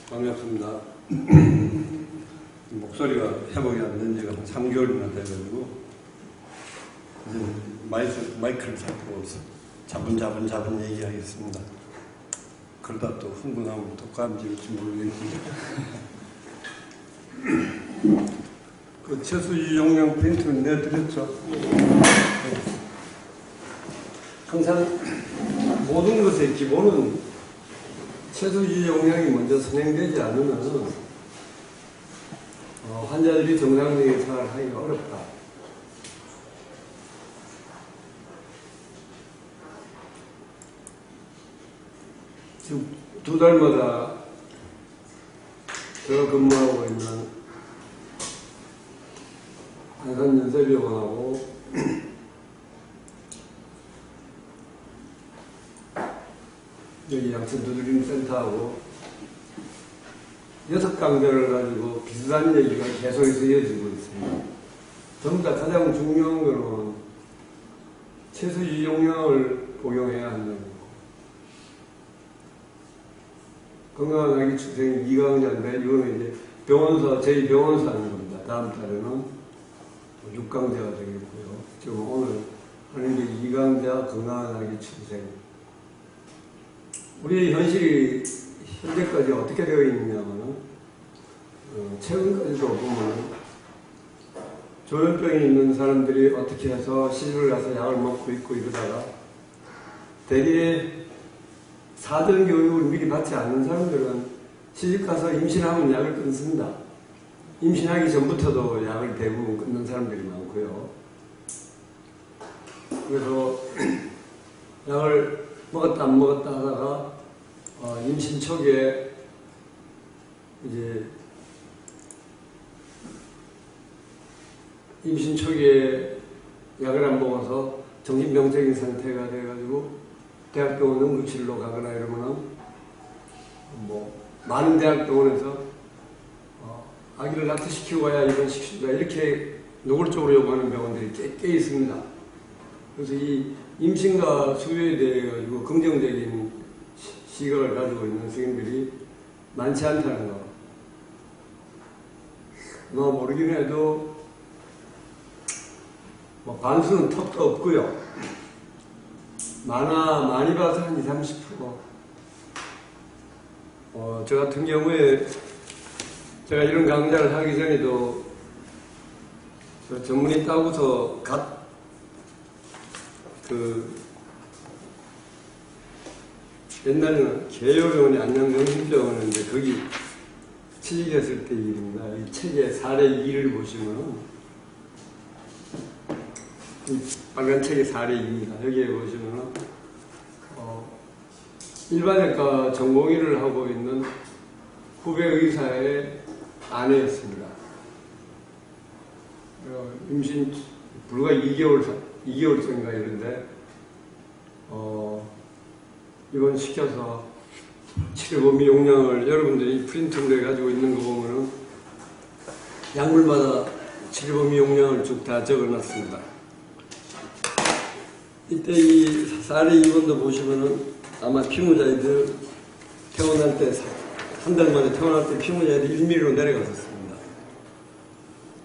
반갑습니다. 목소리가 회복이 안 된 지가 한 3개월이나 돼가지고 이제 마이크를 잡고 자분자분 얘기하겠습니다. 그러다 또 흥분하면 또 감지일지 모르겠는데 그 최수지 용량 프린트는 내드렸죠. 항상 모든 것의 기본은 최소지 용량이 먼저 선행되지 않으면 환자들이 정상적인 생활을 하기가 어렵다. 지금 2달마다 제가 근무하고 있는 안산연세병원하고 여기 양천두드림센터하고 6강자를 가지고 비슷한 얘기가 계속해서 이어지고 있습니다. 전부 다 가장 중요한 것은 최소지 용량을 복용해야 한다는 거. 건강한 아기 출생 2강자인데 이거는 이제 병원사, 저희 병원사 하는 겁니다. 다음 달에는 6강자가 되겠고요. 지금 오늘 하는 게 2강자 건강한 아기 출생. 우리의 현실이 현재까지 어떻게 되어 있느냐면 최근까지도 보면 조현병이 있는 사람들이 어떻게 해서 시집을 가서 약을 먹고 있고 이러다가 대개 사전 교육을 미리 받지 않는 사람들은 시집 가서 임신하면 약을 끊습니다. 임신하기 전부터도 약을 대부분 끊는 사람들이 많고요. 그래서 약을 먹었다 안 먹었다 하다가 임신 초기에 이제 임신 초기에 약을 안 먹어서 정신병적인 상태가 돼가지고 대학병원 응급실로 가거나 이러면은 많은 대학병원에서 아기를 낙태시키고 가야 입원시키다 이렇게 노골적으로 요구하는 병원들이 꽤 있습니다. 그래서 이 임신과 수유에 대해 가지고 긍정적인 시각을 가지고 있는 선생님들이 많지 않다는 거. 모르긴 해도 반수는 턱도 없고요. 많이 봐서 한 20, 30%. 저 같은 경우에 제가 이런 강좌를 하기 전에도 전문의 따고서 옛날에는 개요병원이 안양명심병원인데 거기 취직했을 때 일입니다. 이 책의 사례 2를 보시면 이 빨간 책의 사례 2입니다. 여기에 보시면 일반외과 전공의를 하고 있는 후배 의사의 아내였습니다. 임신 불과 2개월쯤인가 이런데 입원시켜서 치료범위 용량을 여러분들이 프린트를 해가지고 있는 거 보면은 약물마다 치료범위 용량을 쭉 다 적어놨습니다. 이때 이 사례 2번도 보시면은 아마 피무자이들 태어날 때 한 달 만에 태어날 때 피무자이드 1mm로 내려갔었습니다.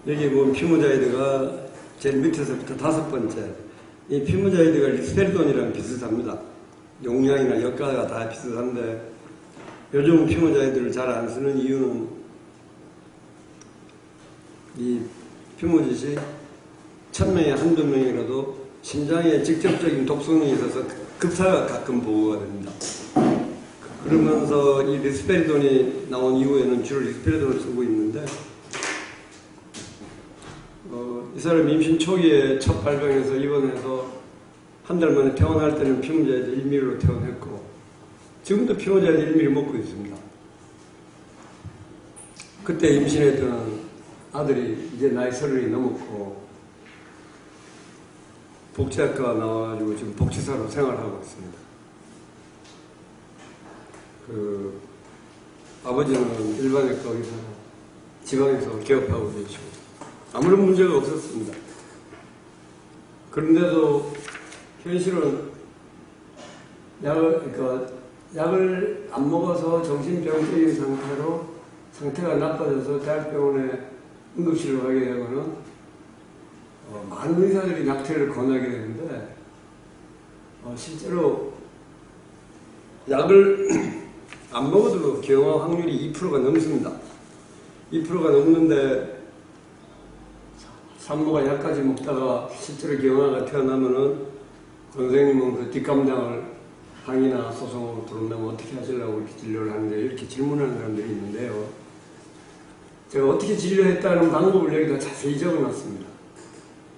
여기 보면 피무자이드가 제일 밑에서부터 5번째. 이 피무자이드가 리스페리돈이랑 비슷합니다. 용량이나 역가가 다 비슷한데 요즘 피무자이드를 잘 안 쓰는 이유는 이 피무짓이 1000명에 한두 명이라도 심장에 직접적인 독성이 있어서 급사가 가끔 보고가 됩니다. 그러면서 이 리스페리돈이 나온 이후에는 주로 리스페리돈을 쓰고 있는데 이 사람 임신 초기에 첫 발병해서 입원해서 한 달 만에 퇴원할 때는 피무자이드 1mm로 퇴원했고 지금도 피무자이드 1mm 먹고 있습니다. 그때 임신했던 아들이 이제 나이 30이 넘었고 복지학과 나와가지고 지금 복지사로 생활하고 있습니다. 아버지는 일반외과 의사 지방에서 개업하고 계시고 아무런 문제가 없었습니다. 그런데도 현실은 약을 안 먹어서 정신병적인 상태가 나빠져서 대학병원에 응급실로 가게 되면은 많은 의사들이 약태를 권하게 되는데 실제로 약을 안 먹어도 경화 확률이 2%가 넘습니다. 2%가 넘는데 산모가 약까지 먹다가 실제로 경화가 태어나면은 선생님은 그 뒷감당을 항의나 소송으로 들어온다면 어떻게 하시려고 이렇게 진료를 하는데 이렇게 질문하는 사람들이 있는데요. 제가 어떻게 진료했다는 방법을 여기다 자세히 적어놨습니다.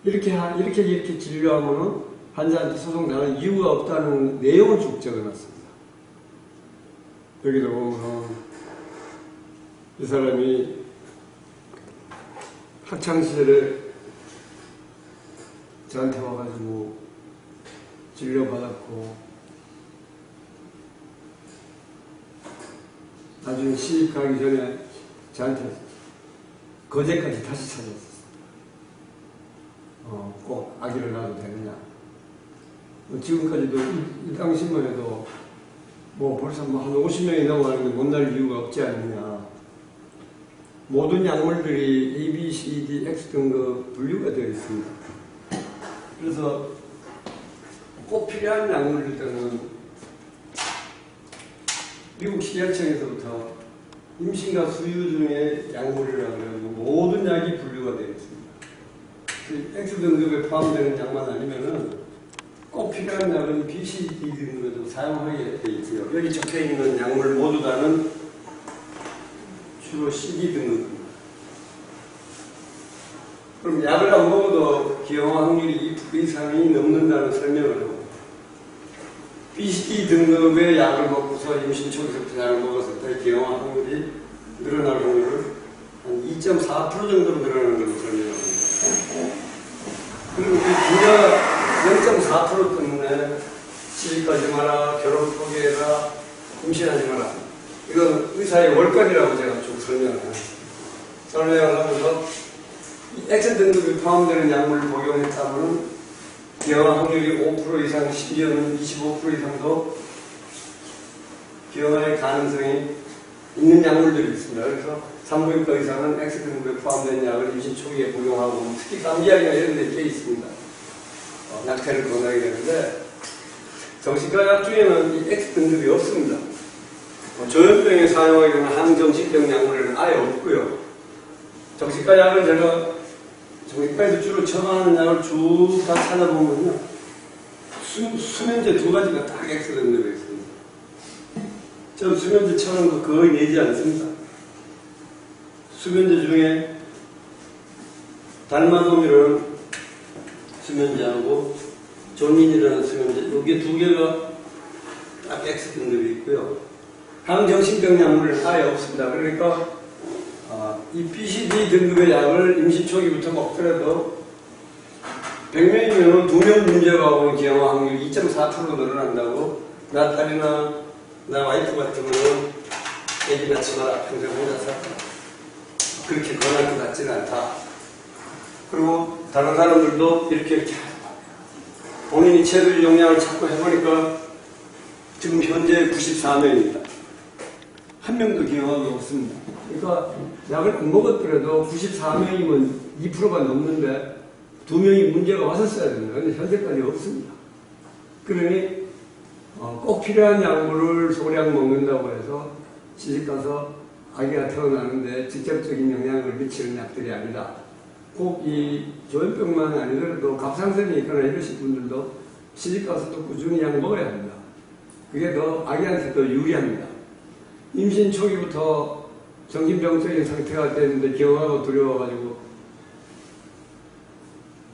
이렇게 진료하면은 환자한테 소송당할 이유가 없다는 내용을 쭉 적어놨습니다. 여기도 보면 이 사람이 학창시절에 저한테 와가지고 진료받았고 나중에 시집 가기 전에 저한테 거제까지 다시 찾아왔었어요. 꼭 아기를 낳아도 되느냐. 지금까지도 이 당시만 해도 벌써 한 50명이 넘어가는데 못 날 이유가 없지 않느냐. 모든 약물들이 A, B, C, D, X 등급 분류가 되어 있습니다. 그래서 꼭 필요한 약물들은 미국 식약청에서부터 임신과 수유 중에 약물이라고 해가지고 모든 약이 분류가 되어 있습니다. 그 X 등급에 포함되는 약만 아니면은 꼭 필요한 약은 B, C, D 등급에도 사용하게 되어 있고요. 여기 적혀 있는 약물 모두 다는 주로 CD 등급입니다. 그럼 약을 안 먹어도 기형화 확률이 2% 이상이 넘는다는 설명을 하고 BCD 등급의 약을 먹고서 임신 초기부터 약을 먹었을 때 기형화 확률이 늘어날 확률을 한 2.4% 정도로 늘어나는 걸로 설명합니다. 그리고 이 부자 0.4% 때문에 시집가지 마라, 결혼 포기해라, 임신하지 마라. 이건 의사의 월권이라고 제가 쭉 설명을 하면서 이 X 등급이 포함되는 약물을 복용했다면 기형화 확률이 5% 이상, 심지어는 25% 이상도 기형화의 가능성이 있는 약물들이 있습니다. 그래서 산부인과 의사는 X 등급에 포함된 약을 임신 초기에 복용하고 특히 감기약이나 이런 데 있습니다. 약태를 권하게 되는데 정신과 약 중에는 이 X 등급이 없습니다. 조현병에 사용하게 되는 항정신병 약물에는 아예 없고요. 정신과 약을 제가 정신과에서 주로 처방하는 약을 쭉 다 찾아보면요. 수면제 2가지가 딱 X 등급에 있습니다. 전 수면제 처방한 거 거의 내지 않습니다. 수면제 중에 달마돔이라는 수면제하고 존닌이라는 수면제, 여기 2개가 딱 X 등급이 있고요. 항정신병 약물은 아예 없습니다. 그러니까 이 BCD 등급의 약을 임신 초기부터 먹더라도 100명이면 2명 문제가 오는 기형화 확률이 2.4% 늘어난다고 나 딸이나 나 와이프 같은 경우는 애기 낳지 마라, 평생 혼자 살아. 그렇게 권할 것 같지는 않다. 그리고 다른 사람들도 이렇게 본인이 체질 용량을 자꾸 해보니까 지금 현재 94명입니다. 한 명도 기형화가 없습니다. 그러니까 약을 안 먹었더라도 94명이면 2%가 넘는데 2명이 문제가 왔었어야 됩니다. 근데 현재까지 없습니다. 그러니 꼭 필요한 약물을 소량 먹는다고 해서 시집가서 아기가 태어나는데 직접적인 영향을 미치는 약들이 아니다. 꼭 이 조현병만 아니더라도 갑상선이 있거나 이러신 분들도 시집가서 또 꾸준히 약 먹어야 합니다. 그게 더 아기한테 더 유리합니다. 임신 초기부터 정신병적인 상태가 됐는데 기형하고 두려워가지고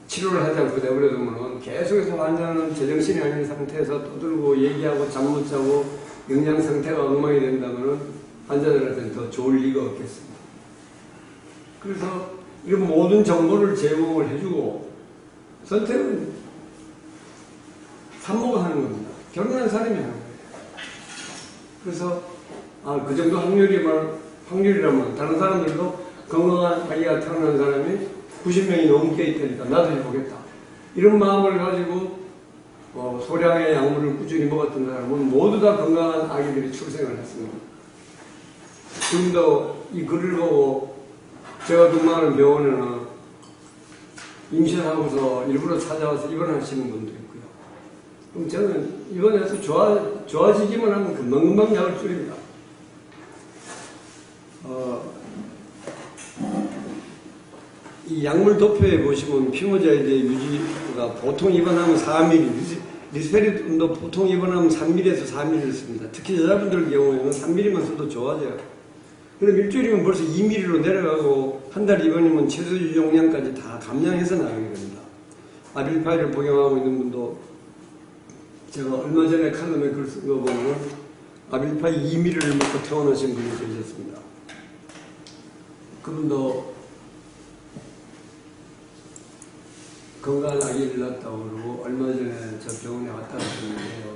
치료를 하지 않고 내버려두면 계속해서 환자는 제정신이 아닌 상태에서 떠들고 얘기하고 잠 못 자고 영양 상태가 엉망이 된다면 환자들한테는 더 좋을 리가 없겠습니다. 그래서 이런 모든 정보를 제공을 해주고 선택은 산모가 하는 겁니다. 결혼한 사람이 하는 거예요. 그래서 그 정도 확률이라면 다른 사람들도 건강한 아기가 태어난 사람이 90명이 넘게 있다니까 나도 해보겠다. 이런 마음을 가지고 소량의 약물을 꾸준히 먹었던 사람은 모두 다 건강한 아기들이 출생을 했습니다. 지금도 이 글을 보고 제가 근무하는 병원에는 임신하고서 일부러 찾아와서 입원하시는 분도 있고요. 그럼 저는 입원해서 좋아지기만 하면 금방금방 약을 줄입니다. 이 약물 도표에 보시면 피모자이드의 유지가 보통 입원하면 4mm, 리스페리돔도 보통 입원하면 3mm에서 4mm를 씁니다. 특히 여자분들 경우에는 3mm만 써도 좋아져요. 그럼 일주일이면 벌써 2mm로 내려가고 한 달 입원이면 최소 유용량까지 다 감량해서 나가게 됩니다. 아빌파이를 복용하고 있는 분도 제가 얼마 전에 칼럼에 글 쓴 거 보면 아빌파이 2mm를 먹고 퇴원하신 분이 계셨습니다. 그분도 건강한 아기를 낳았다고 그러고 얼마 전에 저 병원에 왔다 갔었는데요.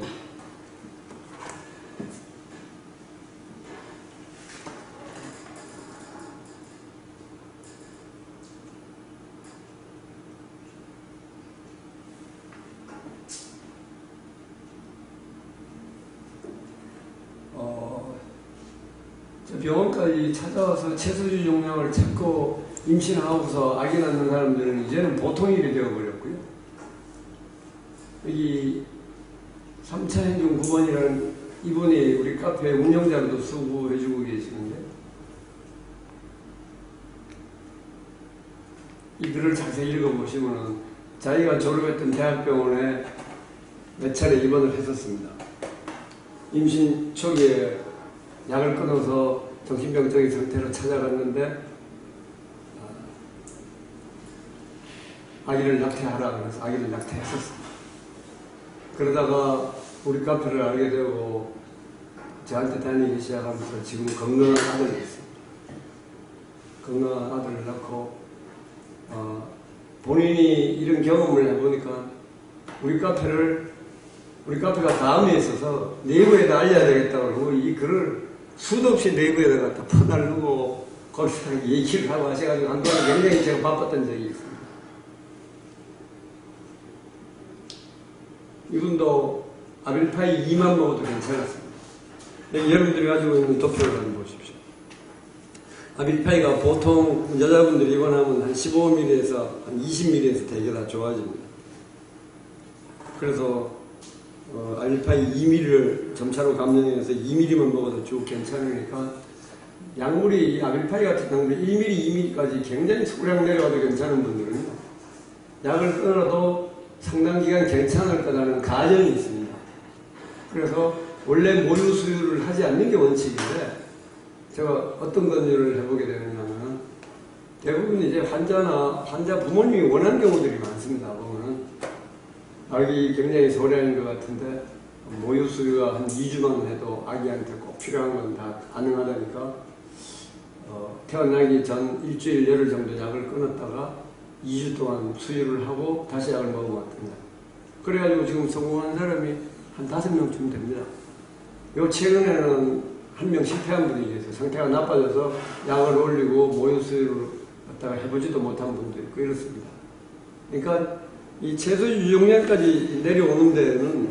저 병원까지 찾아와서 채소주 용량을 찾고 임신하고서 아기 낳는 사람들은 이제는 보통 일이 되어버렸고요. 여기 3차 행정 9번이라는 이분이 우리 카페 운영자로도 수고해주고 계시는데 이 글을 자세히 읽어보시면 자기가 졸업했던 대학병원에 몇 차례 입원을 했었습니다. 임신 초기에 약을 끊어서 정신병적인 상태로 찾아갔는데 아기를 낙태하라 그래서 아기를 낙태했었습니다. 그러다가 우리 카페를 알게 되고 저한테 다니기 시작하면서 지금 건강한 아들이 있습니다. 건강한 아들을 낳고 본인이 이런 경험을 해보니까 우리 카페가 다음에 있어서 네이버에다 알려야 되겠다고 그러고 이 글을 수도 없이 네이버에다 갖다 퍼날르고 거기서 얘기를 하고 하셔가지고 한동안 굉장히 제가 바빴던 적이 있습니다. 이분도 아빌파이 2만 먹어도 괜찮았습니다. 여기 여러분들이 가지고 있는 도표를 한번 보십시오. 아빌파이가 보통 여자분들이 입원하면 한 15mm에서 한 20mm에서 되게 다 좋아집니다. 그래서 아빌파이 2mm를 점차로 감량해서 2mm만 먹어도 쭉 괜찮으니까 약물이 아빌파이 같은 경우는 1mm, 2mm까지 굉장히 소량 내려가도 괜찮은 분들은요. 약을 끊어도 상당 기간 괜찮을 거라는 가정이 있습니다. 그래서 원래 모유 수유를 하지 않는 게 원칙인데 제가 어떤 건의를 해보게 되느냐면 대부분 이제 환자 부모님이 원하는 경우들이 많습니다. 보면은 아기 굉장히 소량인 것 같은데 모유 수유가 한 2주만 해도 아기한테 꼭 필요한 건 다 가능하다니까 태어나기 전 일주일 열흘 정도 약을 끊었다가 2주 동안 수유를 하고 다시 약을 먹어왔습니다. 그래가지고 지금 성공한 사람이 한 5명쯤 됩니다. 요 최근에는 한 명 실패한 분이 계세요. 상태가 나빠져서 약을 올리고 모유 수유를 갖다가 해보지도 못한 분도 있고 이렇습니다. 그러니까 이 채소 유용량까지 내려오는 데는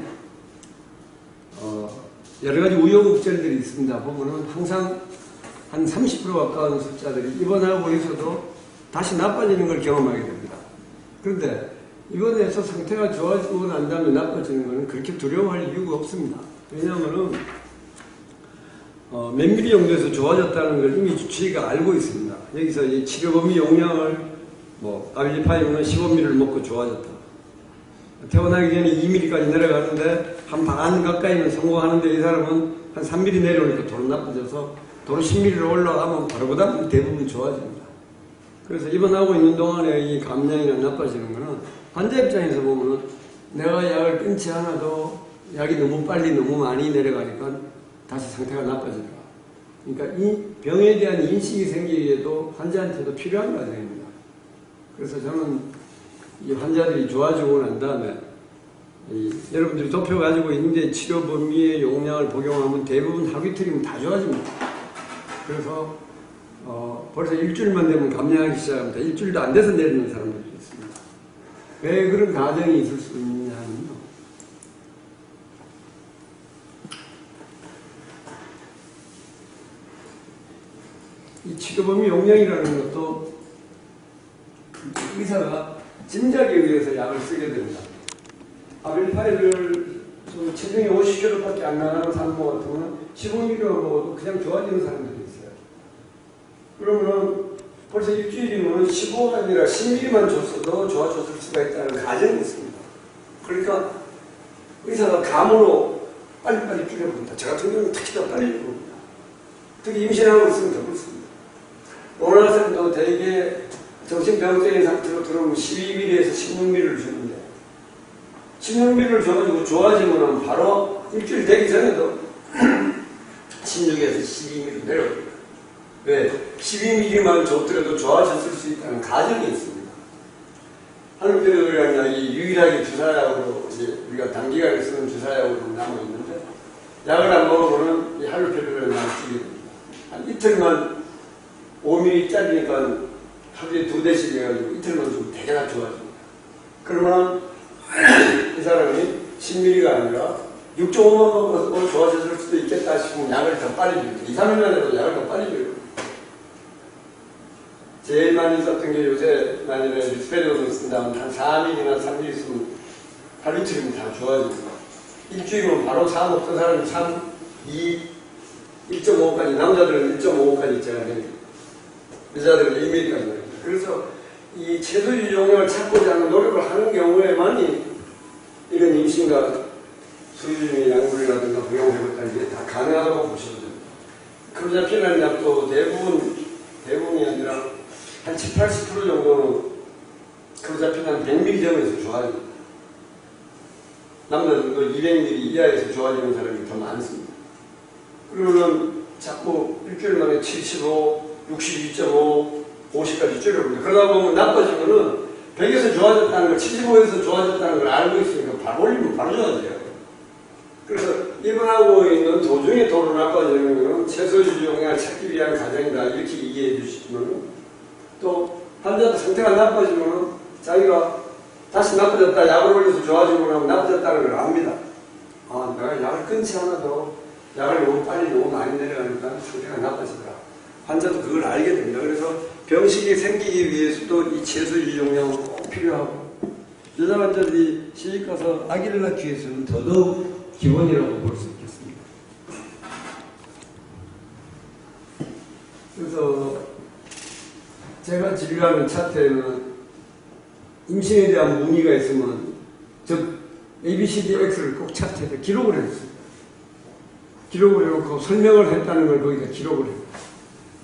여러 가지 우여곡절들이 있습니다. 보면은 항상 한 30% 가까운 숫자들이 입원하고 있어도 다시 나빠지는 걸 경험하게 됩니다. 그런데 입원해서 상태가 좋아지고 난 다음에 나빠지는 것은 그렇게 두려워할 이유가 없습니다. 왜냐하면 몇 미리 정도에서 좋아졌다는 걸 이미 주치의가 알고 있습니다. 여기서 이 치료 범위 용량을 아빌파이는 15mm를 먹고 좋아졌다. 태어나기 전에 2mm까지 내려가는데 한 반 가까이는 성공하는데 이 사람은 한 3mm 내려오니까 도로 나빠져서 도로 10mm로 올라가면 바로보다 대부분 좋아집니다. 그래서 입원하고 있는 동안에 이 감량이나 나빠지는 거는 환자 입장에서 보면 내가 약을 끊지 않아도 약이 너무 빨리 너무 많이 내려가니까 다시 상태가 나빠진다. 그러니까 이 병에 대한 인식이 생기기에도 환자한테도 필요한 과정입니다. 그래서 저는 이 환자들이 좋아지고 난 다음에 여러분들이 도표 가지고 있는데 치료 범위의 용량을 복용하면 대부분 하루 이틀이면 다 좋아집니다. 그래서 벌써 일주일만 되면 감량하기 시작합니다. 일주일도 안 돼서 내리는 사람들이 있습니다. 왜 그런 가정이 있을 수 있느냐면요. 치료범위 용량이라는 것도 의사가 짐작에 의해서 약을 쓰게 됩니다. 아빌파이를 체중이 50kg밖에 안 나가는 사람 같은 경우는 15ml 먹어도 그냥 좋아지는 사람들이 있어요. 그러면은 벌써 일주일이면 15가 아니라 10ml만 줬어도 좋아졌을 수가 있다는 가정이 있습니다. 그러니까 의사가 감으로 빨리빨리 줄여봅니다. 저 같은 경우는 특히 더 빨리 줄여봅니다. 특히 임신하고 있으면 더 그렇습니다. 오늘 학생도 대개 정신병적인 상태로 들어오면 12ml에서 16ml를 주는데 16ml를 줘가지고 좋아지면 바로 일주일 되기 전에도 16에서 12ml 내려옵니다. 왜? 12ml만 줬더라도 좋아졌을 수 있다는 가정이 있습니다. 할로페리도라는 약이 유일하게 주사약으로 이제 우리가 단기간에 쓰는 주사약으로 남아있는데 약을 안 먹으면 이 할로페리도라는 약을 쓰게 됩니다. 한 이틀만 5ml짜리니까 하루에 2대씩 해가지고 이틀만 주면 되게 다 좋아집니다. 그러면 이 사람이 10ml가 아니라 6.5만 먹어서 좋아졌을 수도 있겠다 싶으면 약을 더 빨리 줘요. 2, 3일만 해도 약을 더 빨리 줘요. 제일 많이 썼던 게 요새 만일에 리스페리온을 쓴다면 한 4ml나 3ml 쓰면 하루 이틀이면 다 좋아집니다. 일주일이면 바로 4 먹던 사람이 3, 2, 1.5까지, 남자들은 1.5까지 있잖아요. 여자들은 2ml까지 나옵니다. 그래서 이 최소 유용량을 찾고자 하는 노력을 하는 경우에만이 이런 임신과 수유 중의 약물이라든가 부양회복까지 다 가능하다고 보시면 됩니다. 크로자핀이라는 약도 대부분이 아니라 한 70, 80% 정도는 크로자핀 한 100ml 정도에서 좋아집니다. 남자들도 200ml 이하에서 좋아지는 사람이 더 많습니다. 그러면 자꾸 일주일 만에 75, 62.5, 50까지 줄여봅니다. 그러다 보면 나빠지면은 100에서 좋아졌다는 걸 75에서 좋아졌다는 걸 알고 있으니까 바로 올리면 바로 좋아져요. 그래서 입원하고 있는 도중에 도로 나빠지는 것은 최소 유용량을 찾기 위한 과정이다 이렇게 이해해 주시면 또 환자도 상태가 나빠지면 자기가 다시 나빠졌다 약을 올려서 좋아지고 나면 나빠졌다는 걸 압니다. 아, 내가 약을 끊지 않아도 약을 너무 빨리 너무 많이 내려가니까 상태가 나빠지더라. 환자도 그걸 알게 됩니다. 그래서 병식이 생기기 위해서도 이 최소 유용량은 꼭 필요하고 여자 환자들이 시집가서 아기를 낳기 위해서는 더더욱 기본이라고 볼 수 있겠습니다. 그래서 제가 진료하는 차트에는 임신에 대한 문의가 있으면 즉 ABCDX를 꼭 차트에다 기록을 해줬습니다. 기록을 해놓고 설명을 했다는 걸 거기다 기록을 해요.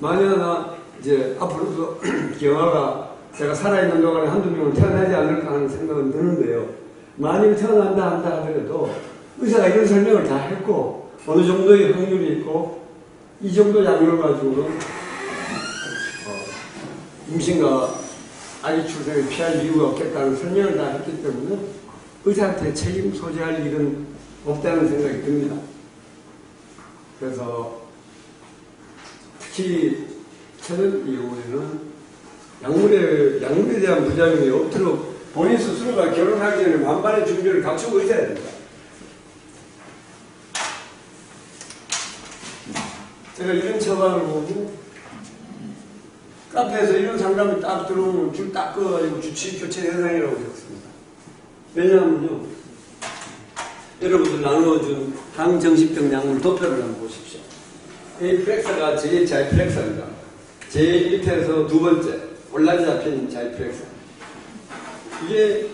만약에 이제 앞으로도 경화가 제가 살아있는 동안에 한두 명은 태어나지 않을까 하는 생각은 드는데요. 만일 태어난다 한다 하더라도 의사가 이런 설명을 다 했고 어느 정도의 확률이 있고 이 정도 약물을 가지고는 임신과 아기 출생을 피할 이유가 없겠다는 설명을 다 했기 때문에 의사한테 책임 소지할 일은 없다는 생각이 듭니다. 그래서 특히 저는 이 경우에는 약물에 대한 부작용이 없도록 본인 스스로가 결혼하기 전에 만반의 준비를 갖추고 있어야 됩니다. 제가 이런 처방을 보고 카페에서 이런 상담이 딱 들어오면 줄 딱 끊어가지고 주치 교체 현상이라고 적습니다. 왜냐하면요, 여러분들 나눠준 항정식병 약물 도표를 한번 보십시오. 이 플렉사가 제일 자이플렉사입니다. 제일 밑에서 두 번째 올라지 잡힌 자이플렉사. 이게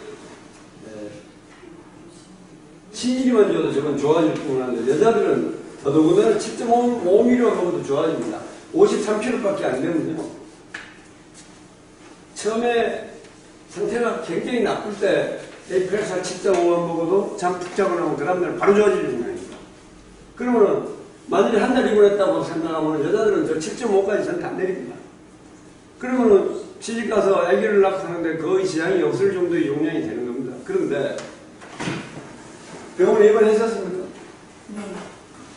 10ml만 줘도 저건 좋아질 뿐 한데 여자들은 더더군다나 7.5ml만 먹어도 좋아집니다. 53kg밖에 안 되면요. 처음에 상태가 굉장히 나쁠 때 에이프렉사 7.5만 먹어도 잠 푹 자고 나면 그 다음날 바로 좋아지는 거예요. 그러면은 만약에 한 달 입원했다고 생각하면 여자들은 저 7.5까지 전 다 내립니다. 그러면은 시집가서 아기를 낳고 하는데 거의 지장이 없을 정도의 용량이 되는 겁니다. 그런데 병원에 입원하셨습니까? 네.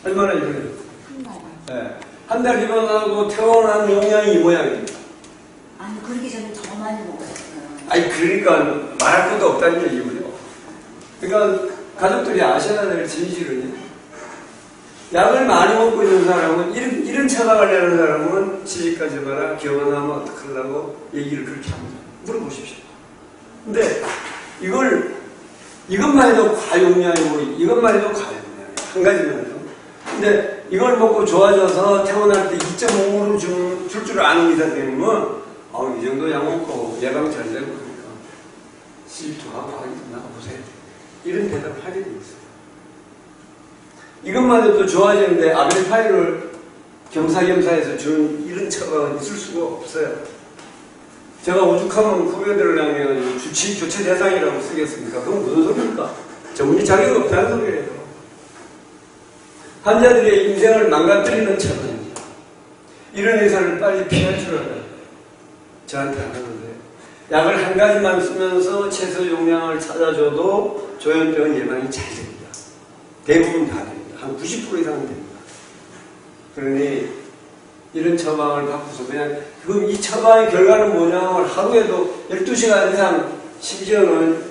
얼마나 입원했어요? 한 달. 네. 한 달 입원하고 퇴원한 용량이 이 모양입니다. 아니, 그러기 전에 더 많이 먹었어요. 아니, 그러니까 말할 것도 없다는 얘기고요. 그러니까 가족들이 아셔야 될 진실은 약을 많이 먹고 있는 사람은, 이런 처방을 내는 사람은 시집가지 마라, 결혼하면 어떡하려고 얘기를 그렇게 합니다. 물어보십시오. 근데 이것만 해도 과용량이고, 이것만 해도 과용량이에요. 한 가지면요. 근데 이걸 먹고 좋아져서 태어날 때 2.5ml 줄 줄 아는 의사선생님은, 이 정도 약 먹고 예방 잘 되고 그러니까 시집도 하고 하기 좀 나가보세요. 이런 대답을 하게 돼 있어요. 이것만 해도 좋아지는데 아벨파이를 겸사겸사해서 준 이런 처방은 있을 수가 없어요. 제가 오죽하면 후배들을 향해 주치 교체 대상이라고 쓰겠습니까? 그건 무슨 소리입니까? 전문의 자격이 없다는 소리예요. 환자들의 인생을 망가뜨리는 처방입니다. 이런 의사를 빨리 피할 줄 알아요. 저한테 하는데 약을 한 가지만 쓰면서 최소 용량을 찾아줘도 조현병은 예방이 잘 됩니다. 대부분 다 됩니다. 한 90% 이상은 됩니다. 그러니 이런 처방을 받고서 그냥 그럼 이 처방의 결과는 뭐냐면 하루에도 12시간 이상 심지어는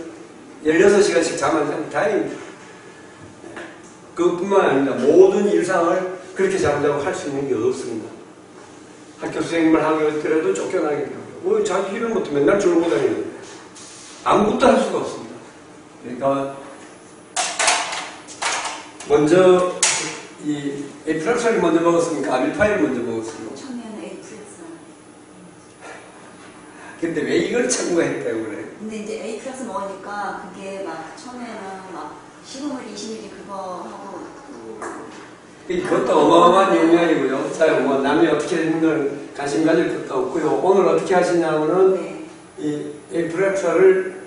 16시간씩 잠을 자면 다행입니다. 그것뿐만 아닙니다. 모든 일상을 그렇게 잠자고 할 수 있는 게 없습니다. 학교 선생님을 하더라도 쫓겨나게 되고요. 자기 일을 못해 맨날 졸고 다니는데 아무것도 할 수가 없습니다. 그러니까 먼저 이 에이프락사를 먼저 먹었습니까? 아밀파이를 먼저 먹었습니까? 처음에는 에이프렉스. 근데 왜 이걸 첨가했다고 그래? 근데 이제 에이프렉스 먹으니까 그게 막 처음에는 막 15ml, 20ml 그거 하고 그것도 어마어마한 용량이고요. 자, 뭐 남이 어떻게 했는 걸 관심 가질 것도 없고요. 오늘 어떻게 하시냐면은 네. 이 에이프렉사를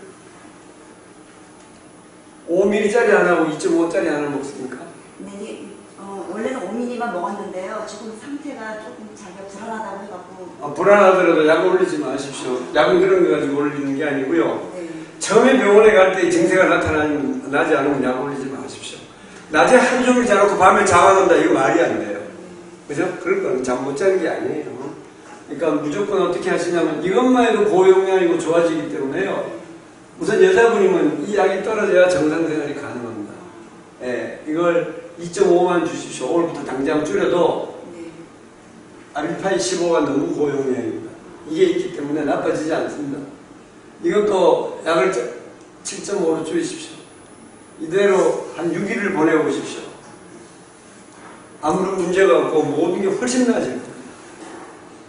5ml짜리 하나하고 2.5짜리 하나 먹습니까? 근데 이게 원래는 5ml만 먹었는데요. 지금 상태가 조금 자기가 불안하다고 해갖고. 불안하더라도 약 올리지 마십시오. 약은 그런 거 가지고 올리는 게 아니고요. 네. 처음에 병원에 갈 때 증세가 나지 않으면 약 올리지 마십시오. 낮에 하루 종일 자놓고 밤에 잡아놓는다 이거 말이 안 돼요. 그죠? 그럴 거는 잠 못 자는 게 아니에요. 그러니까 무조건 어떻게 하시냐면 이것만 해도 고용량이고 좋아지기 때문에요. 우선 여자분이면 이 약이 떨어져야 정상생활이 가능합니다. 예, 이걸 2.5만 주십시오. 오늘부터 당장 줄여도 네. 아밀파이 15가 너무 고용량입니다. 이게 있기 때문에 나빠지지 않습니다. 이것도 약을 7.5로 줄이십시오. 이대로 한 6일을 보내보십시오. 아무런 문제가 없고 모든 게 훨씬 나아질 겁니다.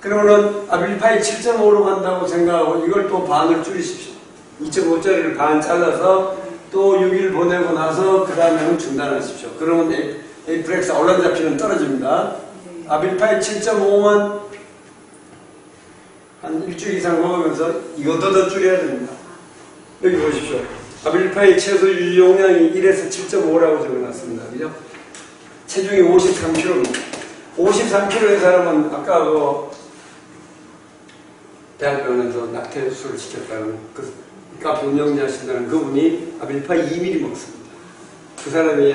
그러면은 아밀파이 7.5로 간다고 생각하고 이걸 또 반을 줄이십시오. 2.5짜리를 반 잘라서 또 6일 보내고 나서 그 다음에는 중단하십시오. 그러면 에이프렉사 올란자피는 떨어집니다. 아밀파이 7.5만 한 일주일 이상 먹으면서 이것도 더 줄여야 됩니다. 여기 보십시오. 아밀파이 최소 유지 용량이 1에서 7.5라고 적어놨습니다. 그죠? 체중이 53kg입니다. 53kg의 사람은 아까 그 대학병원에서 낙태수술을 시켰다는 그 카페 운영자 하신다는 그분이 아밀파이 2ml 먹습니다. 그 사람이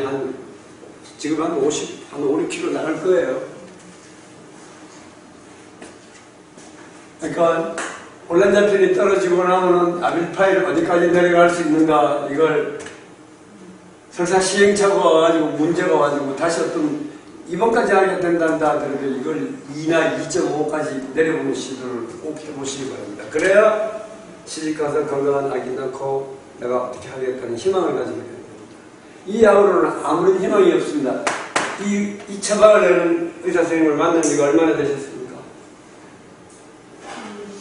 지금 한 5, 6kg 나갈 거예요. 그러니까 올란자핀이 떨어지고 나면은 아밀파이를 어디까지 내려갈 수 있는가 이걸 설사 시행착오가 와가지고 문제가 와가지고 다시 어떤 이번까지 하게 된단다 하더라도 이걸 2나 2.5까지 내려보는 시도를 꼭 해보시기 바랍니다. 그래야 시집가서 건강한 아기 낳고 내가 어떻게 하겠다는 희망을 가지게 됩니다. 이 약으로는 아무런 희망이 없습니다. 이 처방을 내는 의사 선생님을 만난 지가 얼마나 되셨습니까?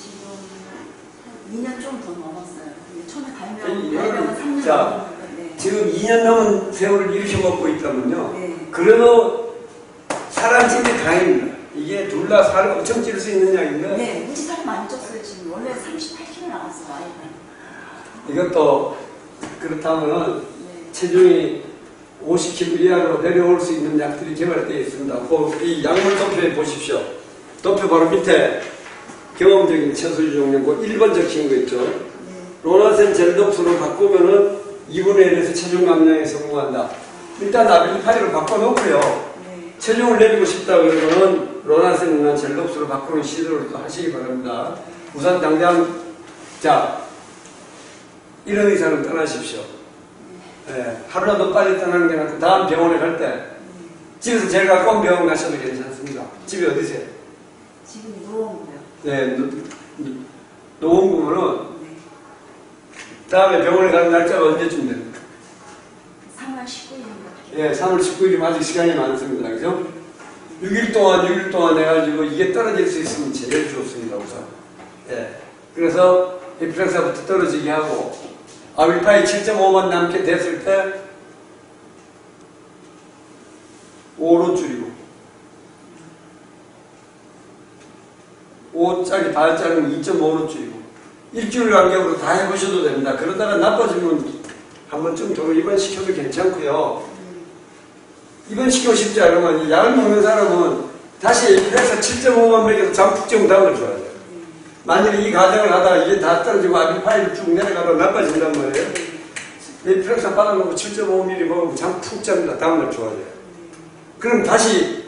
지금 2년 좀 더 넘었어요. 처음에 발명은 3년 자, 넘었는데. 지금 2년 넘은 세월을 이렇게 먹고 있다면요. 네. 그래도 살안찜이 다행입니다. 이게 둘 다 살을 엄청 찔 수 있는 약인데. 네, 무지 살이 많이 쪘어요. 지금 원래 38kg 나왔어요. 아이가. 이것도 그렇다면은 네. 체중이 50kg 이하로 내려올 수 있는 약들이 개발되어 있습니다. 이 약물 도표에 보십시오. 도표 바로 밑에 경험적인 채소유 용량 1번 적힌 거 있죠. 네. 로나센 젤독스로 바꾸면은 2분의 1에서 체중 감량에 성공한다. 일단 아밀파이로 바꿔놓고요. 네. 체중을 내리고 싶다 그러면은 로나센이나 젤독스로 바꾸는 시도를 또 하시기 바랍니다. 우선 당장 자 이런 의사는 떠나십시오. 네, 하루라도 빨리 떠나는 게 낫고 다음 병원에 갈 때 집에서 제일 가까운 병원 가셔도 괜찮습니다. 집이 어디세요? 지금 노원구요. 네, 노원구면은 네. 다음에 병원에 가는 날짜가 언제쯤 됩니까? 3월 19일인가. 예, 3월 19일이면 아직 시간이 많습니다. 그죠? 6일 동안 해가지고 이게 떨어질 수 있으면 제일 좋습니다, 우선. 예. 그래서 에피렉사부터 떨어지게 하고, 아밀파이 7.5만 남게 됐을 때, 5로 줄이고, 5짜리 발자는 2.5로 줄이고, 일주일 간격으로 다 해보셔도 됩니다. 그러다가 나빠지면 한 번쯤 더 입원시켜도 괜찮고요. 입원시키고 싶지 않으면 약을 먹는 사람은 다시 에피렉사 7.5만 먹여서 잠푹증 다음을 줘야 돼요. 만약에 이 과정을 하다가 이게 다 떨어지고 아밀파이를 쭉 내려가다 나빠진단 말이에요. 에피렉사 받아놓고 7.5mm 먹으면 잠 푹 잡니다. 다음날 줘야 돼요. 그럼 다시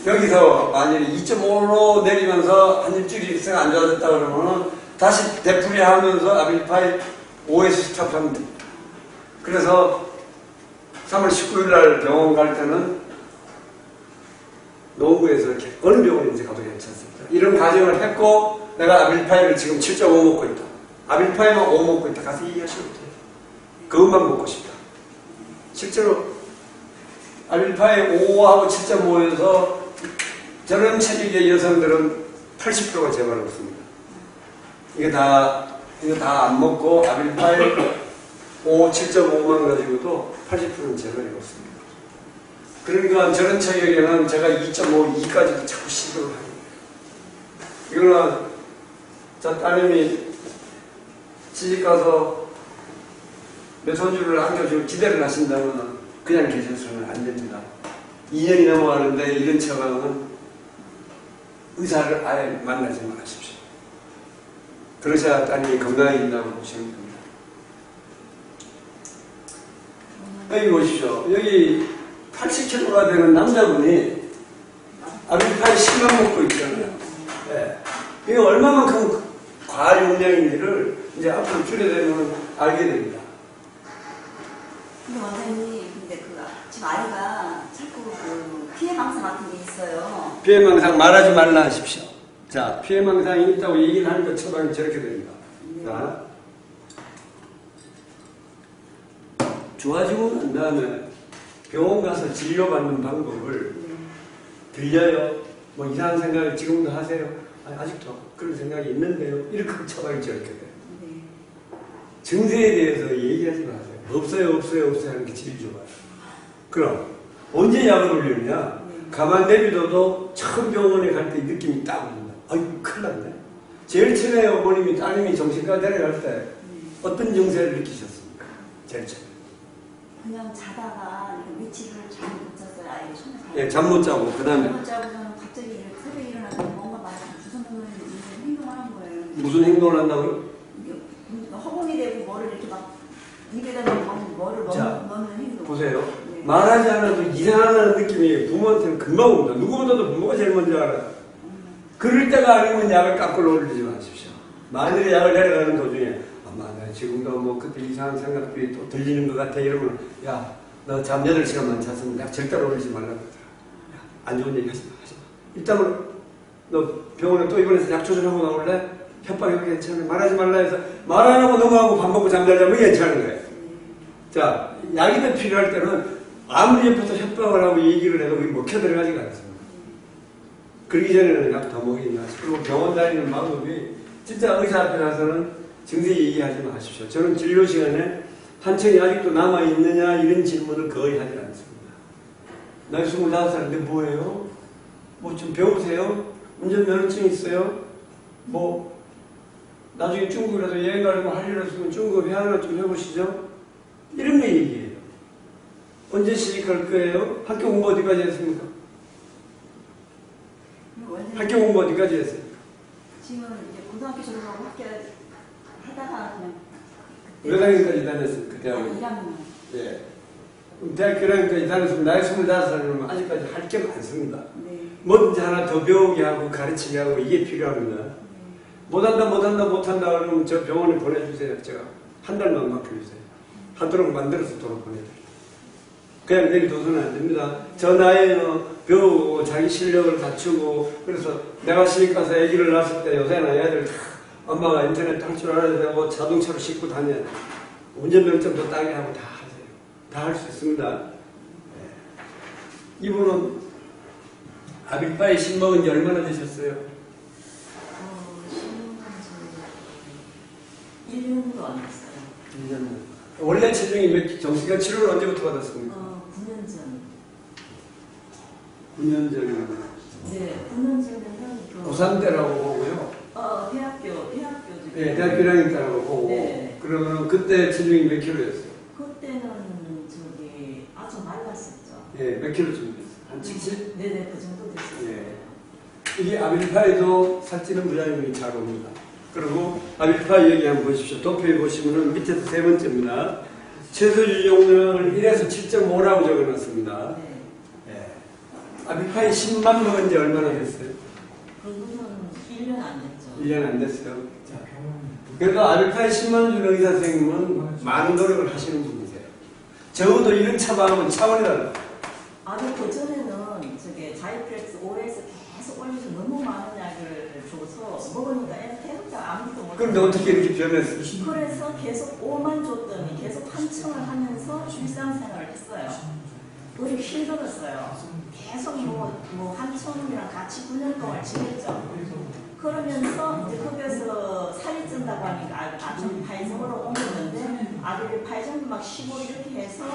여기서 만약에 2.5로 내리면서 한 일주일 이상 안 좋아졌다 그러면은 다시 되풀이하면서 아밀파이 5에서 스탑하면 됩니다. 그래서 3월 19일 날 병원 갈 때는 노구에서 이렇게 어느 병원인지 가도 괜찮습니다. 이런 과정을 했고 내가 아밀파이를 지금 7.5 먹고 있다. 아밀파이만 5 먹고 있다. 가서 얘기하셔도 돼요. 그것만 먹고 싶다. 실제로 아밀파이 5하고 7.5에서 저런 체력의 여성들은 80%가 재발 없습니다. 이거 다 안 먹고 아밀파이 5, 7.5만 가지고도 80%는 재발이 없습니다. 그러니까 저런 체격에는 제가 2.5, 2까지도 자꾸 시도를 합니다. 이거는 저 따님이 시집가서 몇 손주를 안겨주고 기대를 하신다면 그냥 계셔서는 안 됩니다. 2년이 넘어가는데 이런 처방은 의사를 아예 만나지 마십시오. 그러셔야 따님이 건강해진다고 보시면 됩니다. 여기 보십시오. 여기 80kg가 되는 남자분이 아밀파이 10만 먹고 있잖아요. 네. 이게 얼마만큼 과용량인지를 이제 앞으로 줄여되면 알게 됩니다. 근데 원장님, 지금 아이가 자꾸 피해망상 같은 게 있어요. 피해망상 말하지 말라 하십시오. 자, 피해망상이 있다고 얘기를 하니까 처방이 저렇게 됩니다. 자, 좋아지고 난 다음에 병원 가서 진료받는 방법을 들려요. 뭐 이상한 생각을 지금도 하세요. 아직도 그런 생각이 있는데요. 이렇게 처방이 저렇게 돼요. 증세에 대해서 얘기하지 마세요. 없어요 하는 게 제일 좋아요. 그럼 언제 약을 올리느냐? 가만 내비둬도 처음 병원에 갈 때 느낌이 딱 옵니다. 아이고 큰일 났네. 제일 처음에 어머님이 따님이 정신과 데려갈 때 어떤 증세를 느끼셨습니까? 제일 처음에. 그냥 자다가 며칠을 잠 못 잤어요. 아예 손을 예, 잠 못 자고 그 다음에 잠 못 자고서는 갑자기 새벽에 일어나서 뭔가 막 주섬주섬 행동을 하는 거예요. 무슨 행동을 한다고요? 허공이 되고 뭐를 이렇게 막 입에다 넣는 뭐를 넣는 행동. 보세요. 네. 말하지 않아도 이상하다는 느낌이 부모한테는 금방 옵니다. 누구보다도 부모가 제일 먼저 알아요. 그럴 때가 아니면 약을 깎고 올리지 마십시오. 만일에 약을 내려가는 도중에 아마 나 지금도 뭐 그때 이상한 생각들이 또 들리는 것 같아 이러면 야, 너 잠 8시간만 잤으면 약 절대로 올리지 말라고 안 좋은 얘기 하지 마. 일단은 너 병원에 또 입원해서 약 조절하고 나올래? 협박이 괜찮아. 말하지 말라 해서 말 안 하고 넘어가고 밥 먹고 잠자자면 괜찮은 거예요. 자, 약이 더 필요할 때는 아무리 옆에서 협박을 하고 얘기를 해도 먹혀 들어가지가 않습니다. 그러기 전에는 약 더 먹이나. 그리고 병원 다니는 방법이 진짜 의사 앞에 가서는 증세 얘기하지 마십시오. 저는 진료 시간에 한청이 아직도 남아있느냐 이런 질문을 거의 하지 않습니다. 나 25살인데 뭐예요? 뭐 좀 배우세요? 운전면허증 있어요? 뭐 나중에 중국이라도 여행 가려고 할 일 없으면 중국 회화나 좀 해보시죠? 이런 얘기예요. 언제 시집갈 거예요? 학교 공부 어디까지 했습니까? 학교 공부 어디까지 했어요? 지금 이제 고등학교 졸업하고 학교 하다가 그냥 몇 학년까지 다녔습니까? 대학은? 1학년. 예. 대학교 1학년까지 다녔으면 나이 25살이면 아직까지 할 게 많습니다. 네. 뭐든지 하나 더 배우게 하고 가르치게 하고 이게 필요합니다. 못한다 그러면 저 병원에 보내주세요. 제가 한 달만 맡겨주세요. 하도록 만들어서 도로 보내드릴게요. 그냥 내려둬서는 안 됩니다. 저 나이에 배우고 자기 실력을 갖추고 그래서 내가 시집 가서 아기를 낳았을 때 요새는 애들 다 엄마가 인터넷 할 줄 알아야 되고 자동차로 싣고 다녀 운전면허증도 따게 하고 다 하세요. 다 할 수 있습니다. 네. 이분은 아빌파이 신 먹은 지 얼마나 되셨어요? 1년도 안 됐어요. 1년. 원래 체중이 정수기가 치료를 언제부터 받았습니까? 9년 전. 9년 전이면. 네, 9년 전에는 고3 때라고 보고요. 대학교 네, 대학교 1학년 때라고 보고. 네. 그러면 그때 체중이 몇 킬로였어요? 그때는 아주 말랐었죠. 네, 몇 킬로쯤 됐어요? 한 70? 네네, 그 정도 됐어요. 네. 이게 아빌파이도 살찌는 부작용이 잘 옵니다. 그리고 아빌파이 여기 한번 보십시오. 도표에 보시면은 밑에서 세 번째입니다. 최소 유용량을 1에서 7.5라고 적어놨습니다. 네. 네. 아빌파이 10만 먹은 지 얼마나 됐어요? 그거는 1년 안 됐죠. 1년 안 됐어요. 자, 그러니까 아빌파이 10만 주는 의사 선생님은 많은 노력을 하시는 분이세요. 적어도 이런 처방은 차원이 달라요. 그전에는 자이프렉스 OS 계속 올려서 너무 많은 약을 줘서 먹으니까 계속 아무것도 못. 그런데 어떻게 이렇게 변했어요? 그래서 계속 5만 줬더니 계속 한청을 하면서 일상생활을 했어요. 우리 힘들었어요. 계속 한청이랑 같이 9년 동안 지냈죠. 그러면서 이제 거기서 살이 찐다고 하니까 아빌파이정으로 옮겼는데 아빌파이정도 막 15 이렇게 해서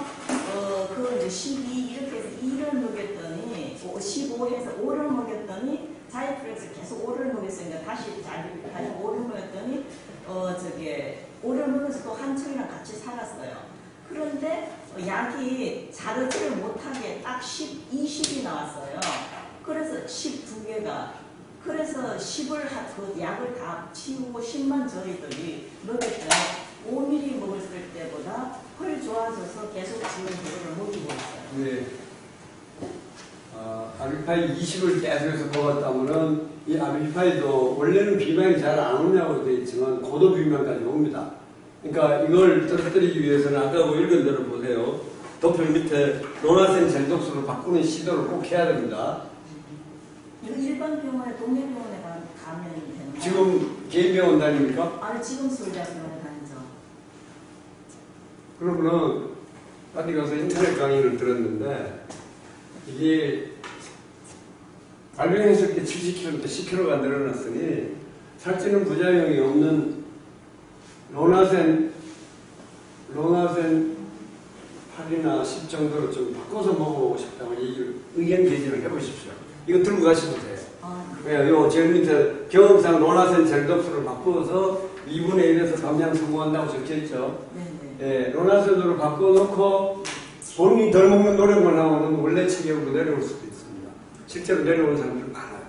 그 이제 12 이렇게 해서 2를 먹였더니 15 해서 5를 먹였더니 자이프렉스 계속 5를 먹였으니까 다시 아빌파이정 5를 먹였더니 5를 먹어서 또 한청이랑 같이 살았어요. 그런데 약이 자르지를 못하게 딱 10, 20이 나왔어요. 그래서 12개가 그래서 10을 그 약을 다 치우고 10만 저희들이 먹였더니 5ml 먹었을 때보다 훨 좋아져서 계속 지금 그거를 먹이고 있어요. 네. 아빌파이 20을 계속해서 먹었다면은 이 아빌파이도 원래는 비만이 잘 안 오냐고 되어 있지만 고도 비만까지 옵니다. 그러니까 이걸 떨어뜨리기 위해서는 아까 뭐 읽은 대로 보세요. 도표 밑에 로나센 젤독스로 바꾸는 시도를 꼭 해야 됩니다. 이거 일반 병원에 동네 병원에 가면 되는 거예요? 지금 개인 병원 다닙니까? 아니 지금 서울대병원에 다니죠. 그러면은 어디 가서 인터넷 강의를 들었는데 이게 발병했을 때 70kg부터 10kg가 늘어났으니 살찌는 부작용이 없는 로나센 8이나 10 정도로 좀 바꿔서 먹어보고 싶다고 의견 개진을 해보십시오. 이거 들고 가셔도 돼요. 네, 요 제일 밑에 경험상 로나센 젤독스를 바꾸어서 2분의 1에서 감량 성공한다고 적혀있죠. 네, 로나센으로 바꿔놓고 본인이 덜 먹는 노력만 하면 원래 체격으로 내려올 수도 있습니다. 실제로 내려오는 사람들 많아요.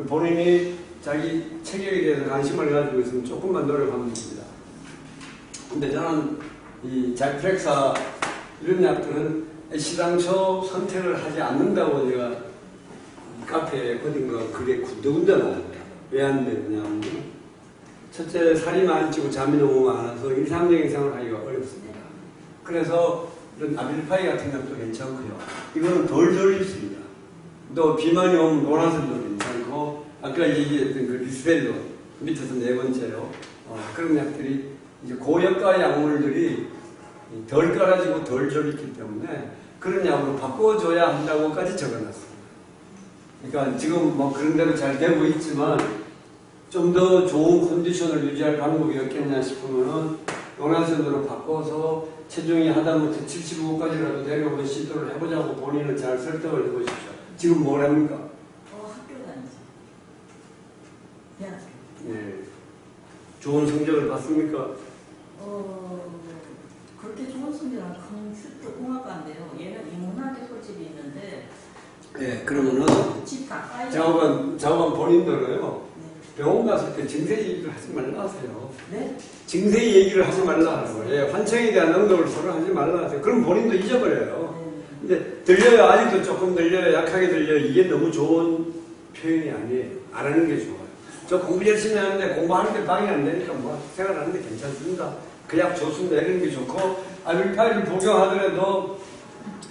본인이 자기 체격에 대해서 관심을 가지고 있으면 조금만 노력하면 됩니다. 근데 저는 이 자이프렉사 이런 약들은 시당초 선택을 하지 않는다고 제가 카페에 어딘가 글에 군데군데 나옵니다. 왜 안 되느냐면 첫째 살이 많이 찌고 잠이 너무 많아서 일상적인 생활을 하기가 어렵습니다. 그래서 이런 아빌파이 같은 것도 괜찮고요. 이거는 덜 졸립습니다. 또 비만이 오면 노란색도 괜찮고 아까 얘기했던 그 리스벨론 밑에서 네 번째요. 그런 약들이 이제 고효과 약물들이 덜 깔아지고 덜 졸리기 때문에 그런 약으로 바꿔줘야 한다고까지 적어놨습니다. 그러니까 지금 뭐 그런 대로 잘 되고 있지만 좀 더 좋은 컨디션을 유지할 방법이 없겠냐 싶으면은 노란색으로 바꿔서 체중이 하다못해 75까지라도 내려오는 시도를 해보자고 본인은 잘 설득을 해보십시오. 지금 뭘 합니까? 학교 다니죠. 대학교. 예. 좋은 성적을 받습니까? 그렇게 좋은 성적은 컴퓨터공학과인데요. 얘는 인문학의 소질이 있는데. 예, 그러면은 집 가까이. 자오반 본인들은요. 병원 갔을 때 증세 얘기를 하지 말라 하세요. 네? 증세 얘기를 하지 말라 하는 거예요. 환청에 대한 언급을 서로 하지 말라 하세요. 그럼 본인도 잊어버려요. 근데 들려요. 아직도 조금 들려요. 약하게 들려요. 이게 너무 좋은 표현이 아니에요. 안 하는 게 좋아요. 저 공부 열심히 하는데 공부하는데 방해 안 되니까 뭐 생활하는데 괜찮습니다. 그 약 좋습니다. 이런 게 좋고 아빌파이를 복용하더라도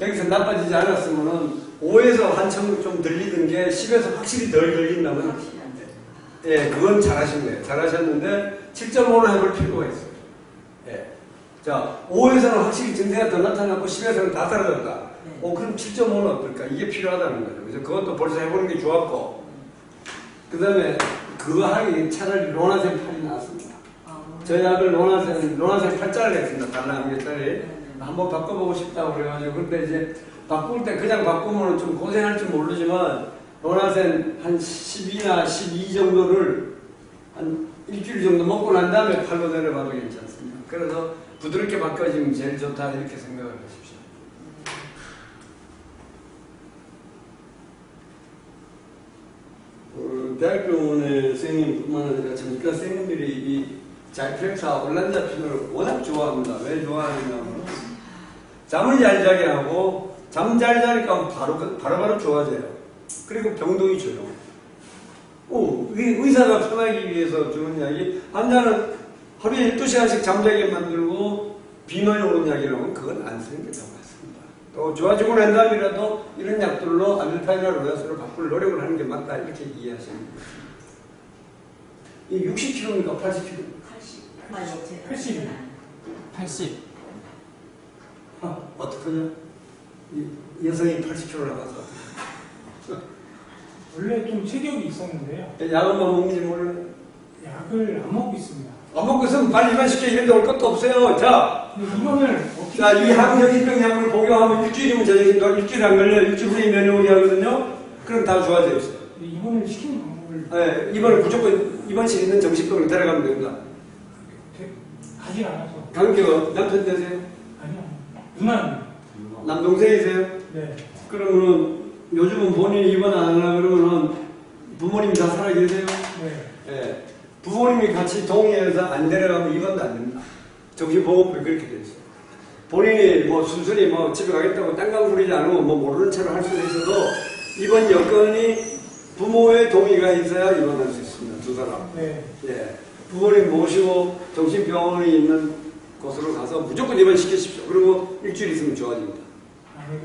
여기서 나빠지지 않았으면은 5에서 한참 좀 들리던 게 10에서 확실히 덜 걸린다면 확실히 안 돼요. 예, 그건 잘하신 거예요. 잘하셨는데 7.5로 해볼 필요가 있어요. 예. 자, 5에서는 확실히 증세가 더 나타나고 10에서는 다 사라졌다. 네. 그럼 7.5는 어떨까? 이게 필요하다는 거죠. 그래서 그것도 벌써 해보는 게 좋았고, 그 다음에 그거 하기 차라리 로나센 8이 나왔습니다. 저희 아들 로나센 8짜리 했습니다. 달랑 한 개짜리. 한번 바꿔보고 싶다고 그래가지고. 근데 이제 바꿀 때 그냥 바꾸면 좀 고생할 줄 모르지만, 로나센 한 12나 12 정도를 한 일주일 정도 먹고 난 다음에 8로 내려봐도 괜찮습니다. 그래서 부드럽게 바꿔지면 제일 좋다 이렇게 생각을 하십시오. 대학병원의 선생님뿐만 아니라 전문가 선생님들이 이 자이프렉스와 올란자핀을 워낙 좋아합니다. 왜 좋아하느냐면 잠을 잘 자게 하고 잠 잘 자니까 바로 좋아져요. 그리고 병동이 조용해요. 의사가 편하기 위해서 주는 약이 환자는 하루에 12시간씩 잠자게 만들고 비만이 오는 약이라면 그건 안 쓰는 게 더 맞습니다. 또 좋아지고 난 다음이라도 이런 약들로 아밀타이나 로나스를 바꿀 노력을 하는 게 맞다 이렇게 이해하시면 됩니다. 이 60kg입니까? 80kg? 80. 80. 어떡하냐? 여성이 80kg 나가서 원래 좀 체격이 있었는데요. 약은 뭐 먹는지 모르는 약을 안 먹고 있습니다. 안 먹고 있으면 빨리 입원시켜 이런데 올 것도 없어요. 자, 근데 입원을 어떻게 자, 이 항정신병 약물을 복용하면 일주일이면 저녁인가 일주일 안 걸려요. 일주일 후에 면회 오게 하거든요. 그럼 다 좋아져 있어요. 입원을 시키는 방법을 네, 입원을 무조건 입원실에 있는 정신병을 데려가면 됩니다. 가지 않아서. 관계가 남편 되세요? 아니요. 누나는. 남동생이세요? 네. 그러면은 요즘은 본인이 입원 안 하려고 그러면은 부모님이 다 살아 계세요? 네. 예. 부모님이 같이 동의해서 안 데려가면 입원도 안 됩니다. 정신보건법이 그렇게 돼 있어요. 본인이 뭐 순순히 뭐 집에 가겠다고 딴강 부리지 않으면 뭐 모르는 채로 할 수는 있어도 입원 여건이 부모의 동의가 있어야 입원할 수 있습니다. 두 사람. 네. 예. 부모님 모시고 정신병원이 있는 곳으로 가서 무조건 입원시키십시오. 그리고 일주일 있으면 좋아집니다. 아니,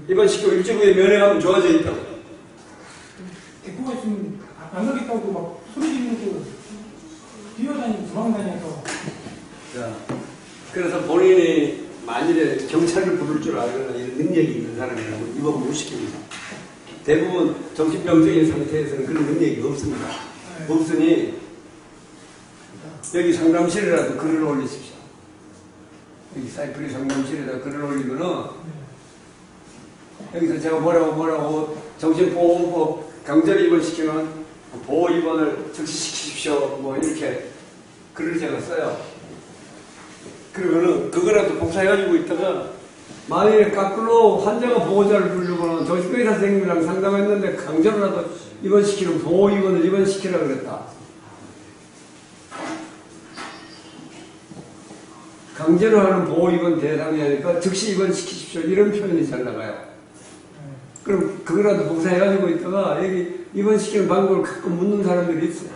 입원시키고 일주일 후에 면회하면 좋아져 있다고. 데리고 있으면 안 가겠다고 막 소리 지르고 뛰어다니고 도망다녀서. 자, 그래서 본인이 만일에 경찰을 부를 줄 알거나 이런 능력이 있는 사람이라면 입원 못 시킵니다. 대부분 정신병적인 상태에서는 그런 능력이 없습니다. 네. 없으니 여기 상담실이라도 글을 올리십시오. 여기 사이프리 상담실에다 글을 올리면은 여기서 제가 뭐라고 정신보호법 강제로 입원시키는 보호 입원을 즉시시키십시오. 뭐 이렇게 글을 제가 써요. 그러면은 그거라도 복사해가지고 있다가 만일에 거꾸로 환자가 보호자를 부르고는 정신병의사 선생님이랑 상담했는데 강제로라도 입원시키는 보호 입원을 입원시키라 그랬다. 강제로 하는 보호 입원 대상이 아니니까 즉시 입원시키십시오. 이런 표현이 잘 나가요. 그럼 그거라도 복사해가지고 있다가 여기 입원시키는 방법을 가끔 묻는 사람들이 있어요.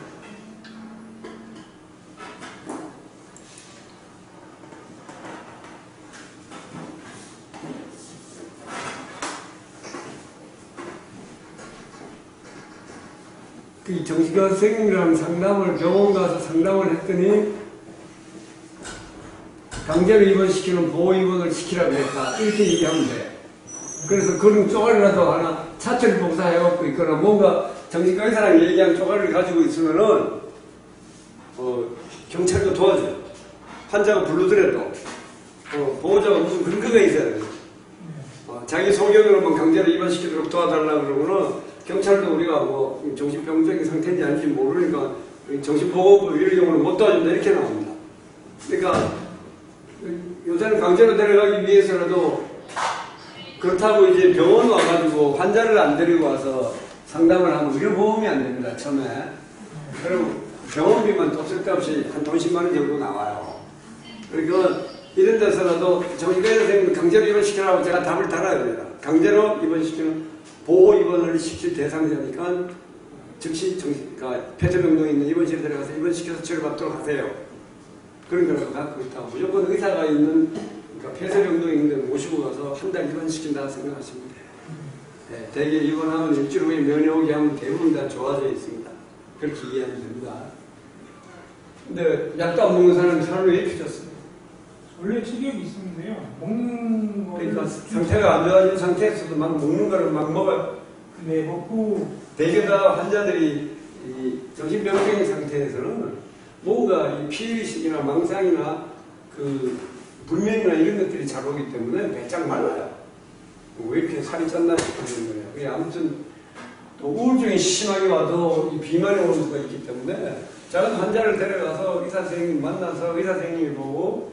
그 정신과 선생님이랑 상담을 병원 가서 상담을 했더니 강제로 입원시키는 보호 입원을 시키라고 했다. 이렇게 얘기하면 돼. 그래서 그런 쪼가리라도 하나 차트를 복사해갖고 있거나 뭔가 정신과 의사랑 얘기한 쪼가리를 가지고 있으면은 경찰도 도와줘요. 환자가 부르더라도 보호자가 무슨 근거가 있어야 돼요. 자기 소견으로만 강제로 입원시키도록 도와달라고 그러면은 경찰도 우리가 뭐 정신병적인 상태인지 아닌지 모르니까 정신보호법 이런 경우는 못 도와준다 이렇게 나옵니다. 그러니까 요새는 강제로 데려가기 위해서라도 그렇다고 이제 병원 와가지고 환자를 안 데리고 와서 상담을 하면 의료보험이 안 됩니다, 처음에. 그럼 병원비만 또 쓸데없이 한 돈 10만 원 정도 나와요. 그러니까 이런 데서라도 정신과 선생님 강제로 입원시키라고 제가 답을 달아야 됩니다. 강제로 입원시키는 보호 입원을 시킬 대상자니까 즉시 그러니까 폐쇄병동에 있는 입원실에 들어가서 입원시켜서 치료받도록 하세요. 그런 걸 갖고 있다. 무조건 의사가 있는 그러니까 폐쇄병동에 있는 데 모시고 가서 한 달 다 입원시킨다 생각하시면 돼요. 네, 대개 입원하면 일주일 후에 면회 오게 하면 대부분 다 좋아져 있습니다. 그렇게 이해하면 됩니다. 근데 약도 안 먹는 사람이 살을 왜 이렇게 쪘어요? 원래 체격이 있었는데요. 먹는 거 그러니까 상태가 안 좋아진 상태에서도 막 먹는 거를 막 먹어요. 네, 먹고 대개 다 환자들이 이 정신병적인 상태에서는 뭔가 이 피의식이나 망상이나 그 불면이나 이런 것들이 잘 오기 때문에 배짱 말라요. 왜 이렇게 살이 쪘나 싶어지는 거예요. 그게 아무튼 또 우울증이 심하게 와도 이 비만이 오는 수가 있기 때문에 저는 환자를 데려가서 의사 선생님 만나서 의사 선생님이 보고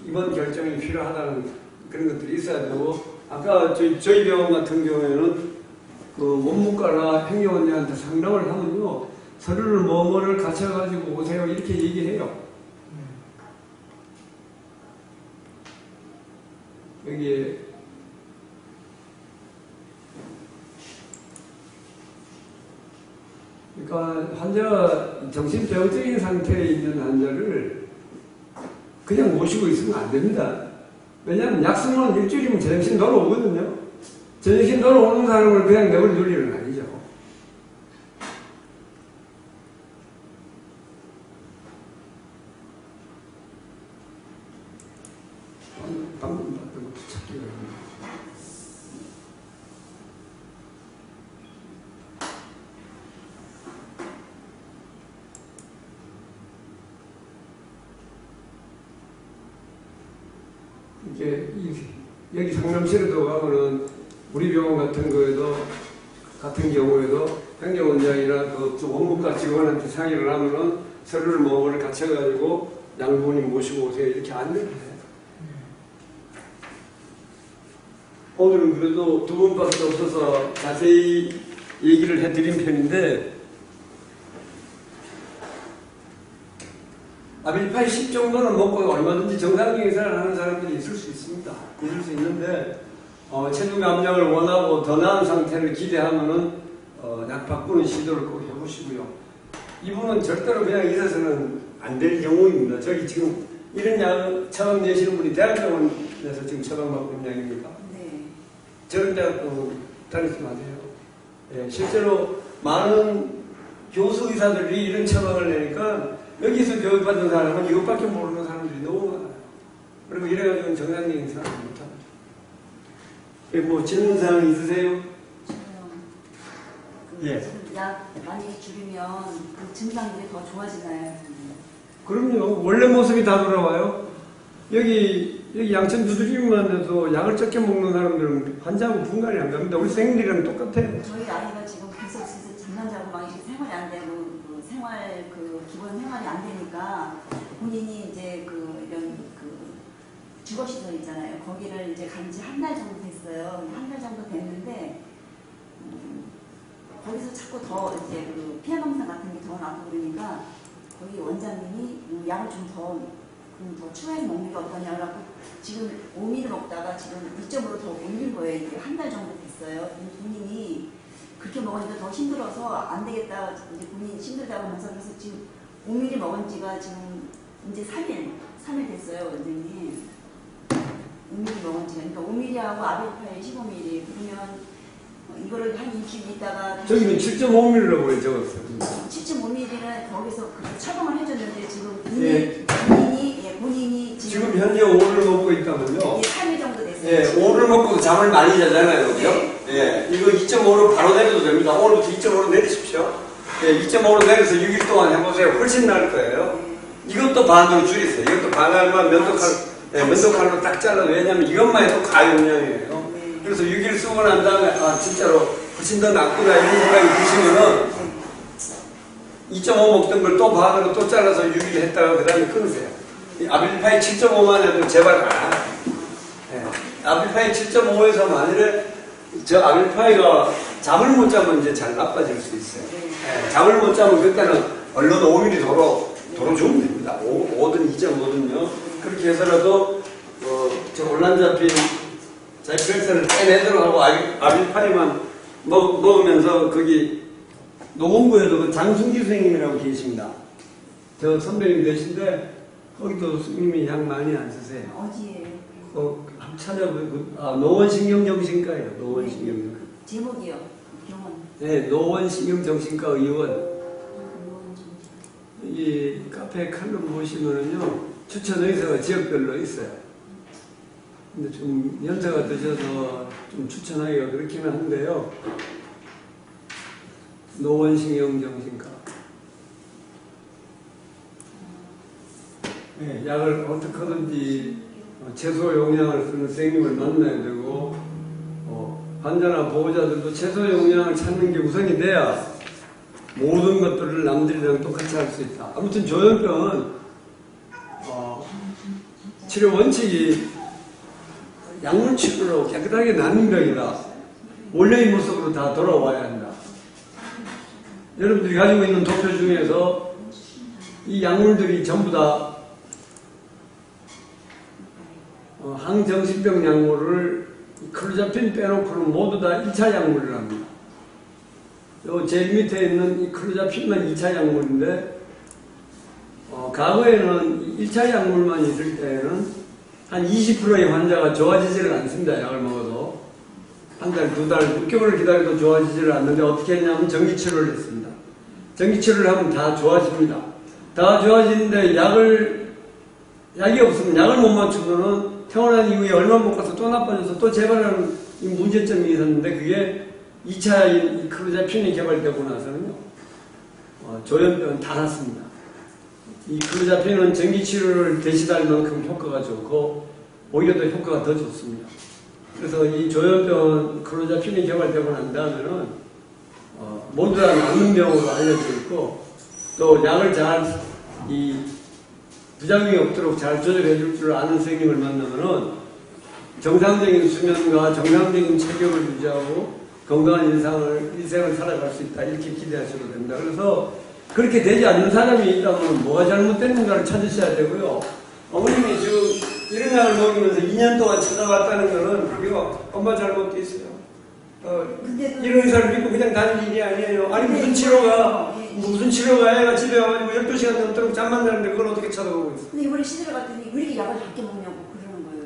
이번 결정이 필요하다는 그런 것들이 있어야 되고, 아까 저희 병원 같은 경우에는 그 원무과나 행정원장한테 상담을 하면요, 서류를 뭐뭐를 갖춰가지고 오세요 이렇게 얘기를 해요. 여기에 그러니까 환자가 정신병적인 상태에 있는 환자를 그냥 모시고 있으면 안 됩니다. 왜냐하면 약속은 일주일이면 제정신 돌아오거든요. 제정신 돌아오는 사람을 그냥 내버려둘 일은 아니죠. 방금 봤던 것도 찾기가 어렵네요. 이게 여기 상담실에도 가면은 우리 병원 같은 경우에도 행정원장이나 그 원무과 직원한테 상의를 하면은 서류를 뭐를 갖춰가지고 양부모님 모시고 오세요 이렇게 안내를 해요. 오늘은 그래도 두 분밖에 없어서 자세히 얘기를 해드린 편인데, 아빌파이 10 정도는 먹고 얼마든지 정상적인 생활을 하는 사람들이 있을 수 있습니다. 있을 수 있는데, 체중 감량을 원하고 더 나은 상태를 기대하면은, 약 바꾸는 시도를 꼭 해보시고요. 이분은 절대로 그냥 있어서는 안 될 경우입니다. 저기 지금 이런 약 처방 내시는 분이 대학병원에서 지금 처방받고 있는 약입니까? 네. 저런 대학도 다니지 마세요. 예, 실제로 많은 교수 의사들이 이런 처방을 내니까 여기서 교육받은 사람은 이것밖에 모르는 사람들이 너무 많아요. 그리고 이래가지고 정상적인 생활을 못합니다. 뭐 질문 사항 있으세요? 예. 지금 약 많이 줄이면 그 증상들이 더 좋아지나요? 그럼요. 원래 모습이 다 돌아와요. 여기 양천 두드리기만 해도 약을 적게 먹는 사람들은 환자하고 분간이 안 갑니다. 우리 선생님들이랑 똑같아요. 저희 아이가 지금 계속 잠만 자고 막 이렇게 생활이 안 되고 그 생활 그 기본 생활이 안 되니까 본인이 이제 그 이런 그 주거시설 있잖아요. 거기를 이제 간 지 한 달 정도 됐어요. 한 달 정도 됐는데 거기서 자꾸 더 이제 그 피해망상 같은 게 더 나고 그러니까 거기 원장님이 약을 좀 더 추가해서 먹는 게 어떠냐고 지금 5ml 먹다가 지금 2.5로 더 올린 거예요. 이게 한 달 정도 됐어요. 본인이 그렇게 먹으니까 더 힘들어서 안 되겠다. 이제 본인이 힘들다고 하면서 그래서 지금 5ml 먹은 지가 지금 이제 3일 됐어요, 원장님. 5ml 먹은 지가. 그러니까 5ml하고 아벨파에 15ml. 그러면 이거를 한 일주일 있다가 저기는 7.5mm라고 그래 적었어요. 7.5mm는 거기서 처방을 해줬는데 지금 예. 본인이 지금 현재 5를 먹고 있다면요. 3일 정도 됐어요. 예, 5를 먹고 잠을 많이 자잖아요. 그죠? 예, 이거 2.5로 바로 내려도 됩니다. 오늘부터 2.5로 내리십시오. 예, 2.5로 내려서 6일 동안 해보세요. 훨씬 나을 거예요. 이것도 반으로 줄이세요. 이것도 반알만 면도칼로 딱 잘라도, 왜냐면 이것만 해도 가용량이에요. 그래서 6일 쓰고 난 다음에, 진짜로 훨씬 더 낫구나 이런 생각이 드시면은 2.5 먹던 걸 또 반으로 또 잘라서 6일 했다가 그 다음에 끊으세요. 아빌파이 7.5만 해도 제발 안. 네. 아빌파이 7.5에서 만일에 저 아빌파이가 잠을 못 자면 이제 잘 나빠질 수 있어요. 네. 잠을 못 자면 그때는 얼른 5mm 도로 주면 됩니다. 5든 2.5든요. 그렇게 해서라도 저 혼란 잡힌 자이프렉스를 떼내도록 하고 아빌파이만 먹으면서 거기 노원구에도 그 장순기 선생님이라고 계십니다. 저 선배님 되신데 거기도 스님이 약 많이 안 쓰세요. 어디에? 찾아보고, 노원신경정신과예요. 노원신경정신과. 제목이요. 병원. 네, 노원신경정신과 의원. 병원 좀. 이 카페 칼럼 보시면은요, 추천 의사가 지역별로 있어요. 근데 좀 연세가 드셔서 좀 추천하기가 그렇기는 한데요. 노원신경정신과. 네, 약을 어떻게든지 최소 용량을 쓰는 선생님을 만나야 되고, 환자나 보호자들도 최소 용량을 찾는 게 우선이 돼야 모든 것들을 남들이랑 똑같이 할 수 있다. 아무튼 조현병은 치료 원칙이 약물 치료로 깨끗하게 낫는 병이다. 원래의 모습으로 다 돌아와야 한다. 여러분들이 가지고 있는 도표 중에서 이 약물들이 전부 다 항정신병 약물을 클로자핀 빼놓고는 모두 다 1차 약물을 합니다. 요 제일 밑에 있는 이 클로자핀만 2차 약물인데, 과거에는 1차 약물만 있을 때에는 한 20%의 환자가 좋아지지를 않습니다. 약을 먹어도. 한 달, 두 달, 6개월을 기다려도 좋아지지를 않는데 어떻게 했냐면 전기치료를 했습니다. 전기치료를 하면 다 좋아집니다. 다 좋아지는데 약이 없으면 약을 못 맞추면은 태어난 이후에 얼마 못 가서 또 나빠져서 또 재발하는 이 문제점이 있었는데, 그게 2차 이 클로자핀이 개발되고 나서는요, 조현병은 다 났습니다. 이 클로자핀은 전기치료를 대신할 만큼 효과가 좋고, 오히려 더 효과가 더 좋습니다. 그래서 이 조현병은 클로자핀이 개발되고 난 다음에는, 모두 다 낫는 병으로 알려져 있고, 또 약을 부작용이 없도록 잘 조절해 줄 줄 아는 선생님을 만나면은 정상적인 수면과 정상적인 체격을 유지하고 건강한 일생을 살아갈 수 있다. 이렇게 기대하셔도 됩니다. 그래서 그렇게 되지 않는 사람이 있다면 뭐가 잘못됐는가를 찾으셔야 되고요. 어머님이 지금 이런 약을 먹이면서 2년 동안 찾아왔다는 거는 그게 엄마 잘못도 있어요. 이런 의사를 믿고 그냥 다닐 일이 아니에요. 아니 무슨 치료가 애가 집에 와가지고 12시간 넘도록 잠만 자는데 그걸 어떻게 찾아보고 있어. 근데 이번에 시들어 갔더니 왜 이렇게 약을 작게 먹냐고 그러는 거예요.